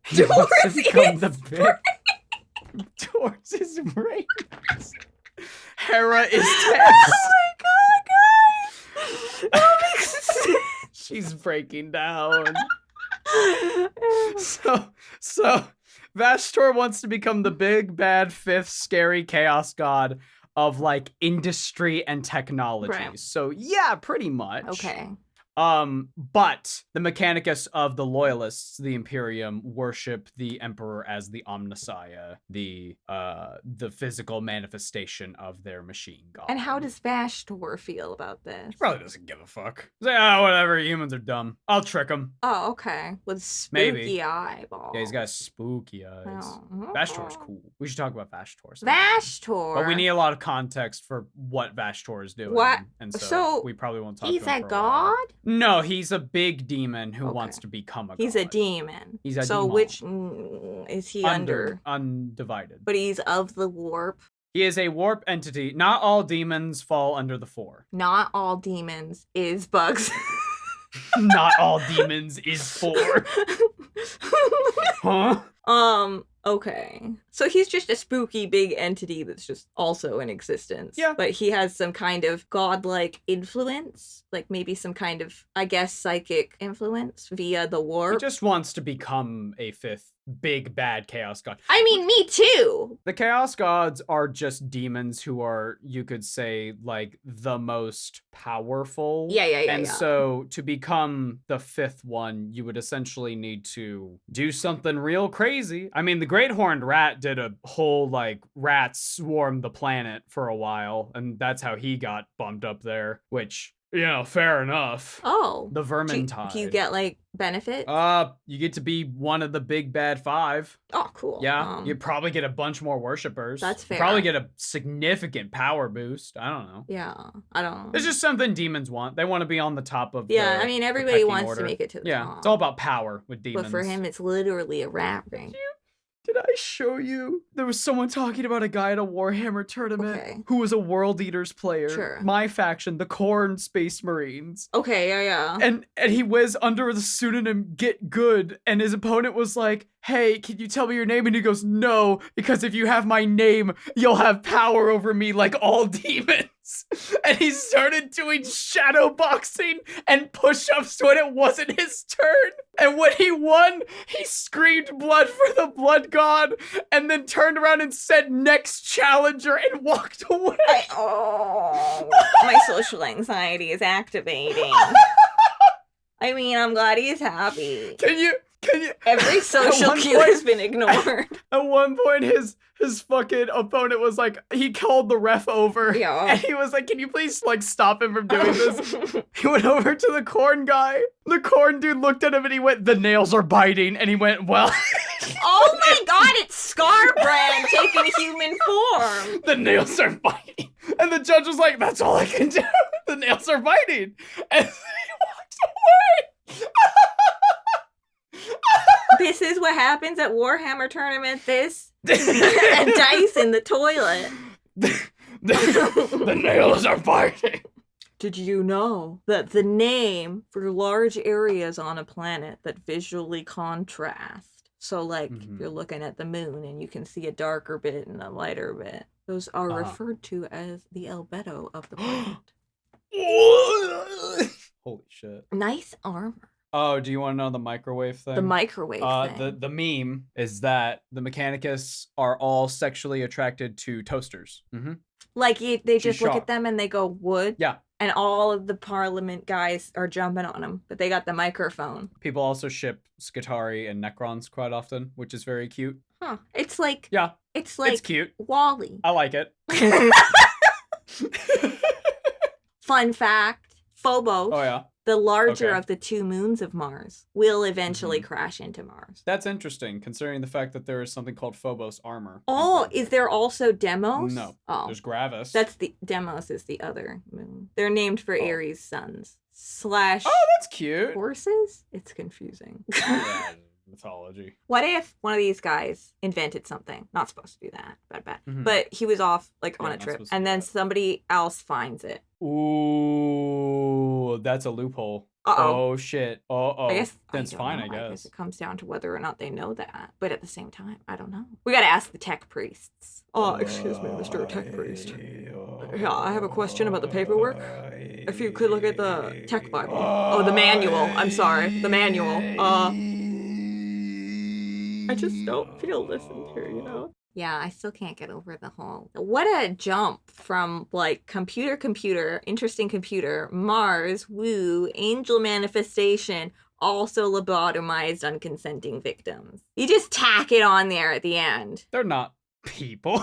He wants to Doors become is the big. Doors is brains. Hera is text. Oh my god, guys. That makes sense. She's breaking down. So Vashtor wants to become the big bad 5th scary chaos god of like industry and technology. Right. So yeah, pretty much. Okay. But the Mechanicus of the Loyalists, the Imperium, worship the Emperor as the Omnissiah, the physical manifestation of their machine god. And how does Vashtor feel about this? He probably doesn't give a fuck. He's like, whatever, humans are dumb. I'll trick him. Oh, okay. With spooky Maybe. eyeballs. Yeah, he's got spooky eyes. Oh. Vashtor's cool. We should talk about Vashtor. sometime. Vashtor. But we need a lot of context for what Vashtor is doing. What? And So, we probably won't talk He's to him a for a while. god? No, he's a big demon who Okay. wants to become a god. He's a demon. He's a so demon. which is he under? Undivided. But he's of the warp. He is a warp entity. Not all demons fall under the 4. Not all demons is bugs. Not all demons is 4. Huh? Okay. So he's just a spooky big entity that's just also in existence. Yeah. But he has some kind of godlike influence, like maybe some kind of, I guess, psychic influence via the He warp. just wants to become a 5th big bad chaos god. I mean, me too. The Chaos Gods are just demons who are, you could say, like, the most powerful. Yeah. And so to become the 5th one, you would essentially need to do something real crazy. I mean, the Great Horned Rat did a whole, like, rats swarm the planet for a while, and that's how he got bumped up there, which, you know, fair enough. Oh. The Do Vermintide. you get, like, benefit? You get to be one of the big bad 5. Oh, cool. Yeah, you probably get a bunch more worshippers. That's You fair. probably get a significant power boost. I don't know. Yeah. I don't know. It's just something demons want. They want to be on the top of Yeah, the I mean, everybody pecking wants order. to make it to the Yeah, top. it's all about power with demons. But for him, it's literally a rat ring. Did I show you? There was someone talking about a guy at a Warhammer tournament Okay. who was a World Eaters player. Sure. My faction, the Khorne Space Marines. Okay, yeah. And he was under the pseudonym Get Good, and his opponent was like, hey, can you tell me your name? And he goes, no, because if you have my name, you'll have power over me like all demons. and he started doing shadow boxing and push-ups when it wasn't his turn. And when he won, he screamed blood for the blood god and then turned around and said next challenger and walked away. My social anxiety is activating. I mean, I'm glad he's happy. Can you Every social cue has been ignored. At one point, his fucking opponent was like, he called the ref over. Yeah. And he was like, can you please, like, stop him from doing this? He went over to the corn guy. The corn dude looked at him and he went, the nails are biting. And he went, well. Oh my god, it's Scarbrand taking human form. The nails are biting. And the judge was like, that's all I can do. The nails are biting. And he walked away. This is what happens at Warhammer tournament. This and dice in the toilet. The nails are biting. Did you know that the name for large areas on a planet that visually contrast? So, like, if you're looking at the moon and you can see a darker bit and a lighter bit, those are referred to as the albedo of the planet. Holy shit. Nice armor. Oh, do you want to know the microwave thing? The microwave thing. The meme is that the Mechanicus are all sexually attracted to toasters. Mm-hmm. Like, they just look at them and they go, wood? Yeah. And all of the Parliament guys are jumping on them, but they got the microphone. People also ship Skitarii and necrons quite often, which is very cute. Huh. It's like... Yeah. It's like... It's cute. Wally. I like it. Fun fact. Phobos. Oh, yeah. The larger of the two moons of Mars will eventually crash into Mars. That's interesting, considering the fact that there is something called Phobos armor. Oh, is there also Demos? No. Oh. There's Gravis. That's the... Demos is the other moon. They're named for Ares' sons. / Oh, that's cute. Horses? It's confusing. Yeah, mythology. What if one of these guys invented something? Not supposed to do that. Bad. But he was off, like, on a trip. And then somebody else finds it. Ooh, that's a loophole. Uh-oh. Oh, shit. Uh-oh. I guess That's fine, I I guess. guess it comes down to whether or not they know that. But at the same time, I don't know. We gotta ask the tech priests. Oh, excuse me, Mr. Tech Priest. Yeah, I have a question about the paperwork. If you could look at the tech Bible. Oh, the manual. I'm sorry. The manual. I just don't feel listened to, you know? Yeah, I still can't get over the whole... What a jump from, like, computer, interesting computer, Mars, woo, angel manifestation, also lobotomized unconsenting victims. You just tack it on there at the end. They're not people.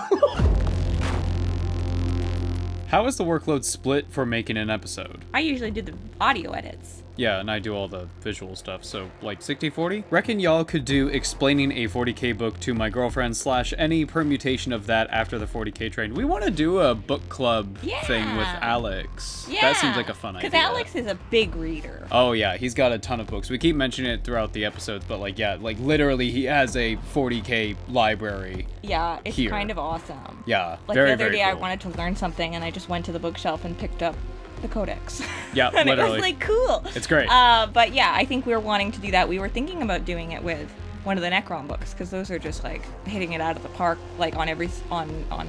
How is the workload split for making an episode? I usually do the audio edits. Yeah, and I do all the visual stuff, so like 60-40? Reckon y'all could do explaining a 40k book to my girlfriend / any permutation of that after the 40k train. We want to do a book club thing with Alex. Yeah. That seems like a fun idea. Because Alex is a big reader. Oh yeah, he's got a ton of books. We keep mentioning it throughout the episodes, but like, yeah, like literally he has a 40k library. Yeah, it's here. kind of awesome. Yeah, like very, the other very day I cool. wanted to learn something and I just went to the bookshelf and picked up the codex. Yeah, and literally. it was like cool. It's great. But yeah, I think we were wanting to do that. We were thinking about doing it with one of the Necron books because those are just like hitting it out of the park, like on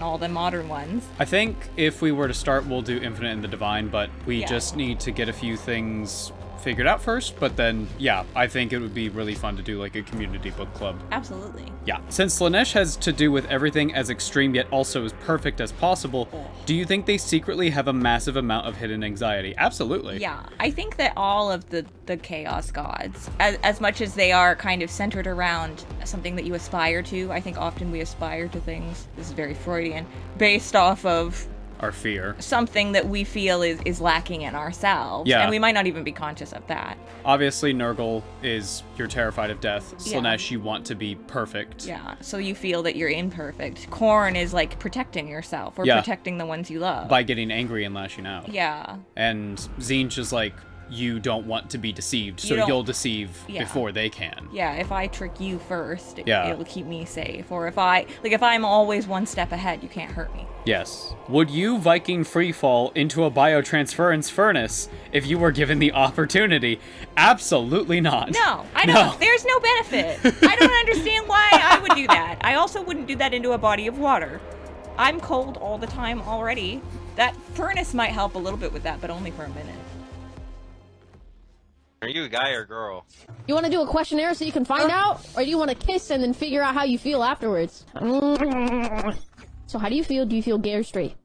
all the modern ones. I think if we were to start, we'll do Infinite and the Divine, but we just need to get a few things figured out first. But then, yeah, I think it would be really fun to do like a community book club. Absolutely. Yeah. Since Slanesh has to do with everything as extreme yet also as perfect as possible, do you think they secretly have a massive amount of hidden anxiety? Absolutely. Yeah, I think that all of the Chaos Gods, as much as they are kind of centered around something that you aspire to, I think often we aspire to things, this is very Freudian, based off of Our fear. something that we feel is lacking in ourselves. Yeah. And we might not even be conscious of that. Obviously, Nurgle is you're terrified of death. Yeah. Slanesh, you want to be perfect. Yeah, so you feel that you're imperfect. Korn is like protecting yourself or protecting the ones you love. By getting angry and lashing out. Yeah. And Zinch is like, you don't want to be deceived, so you'll deceive before they can. Yeah, if I trick you first, Yeah. it'll keep me safe. Or if I'm always one step ahead, you can't hurt me. Yes. Would you Viking freefall into a biotransference furnace if you were given the opportunity? Absolutely not. No, I don't. No. There's no benefit. I don't understand why I would do that. I also wouldn't do that into a body of water. I'm cold all the time already. That furnace might help a little bit with that, but only for a minute. Are you a guy or a girl? You want to do a questionnaire so you can find out? Or do you want to kiss and then figure out how you feel afterwards? So how do you feel? Do you feel gay or straight?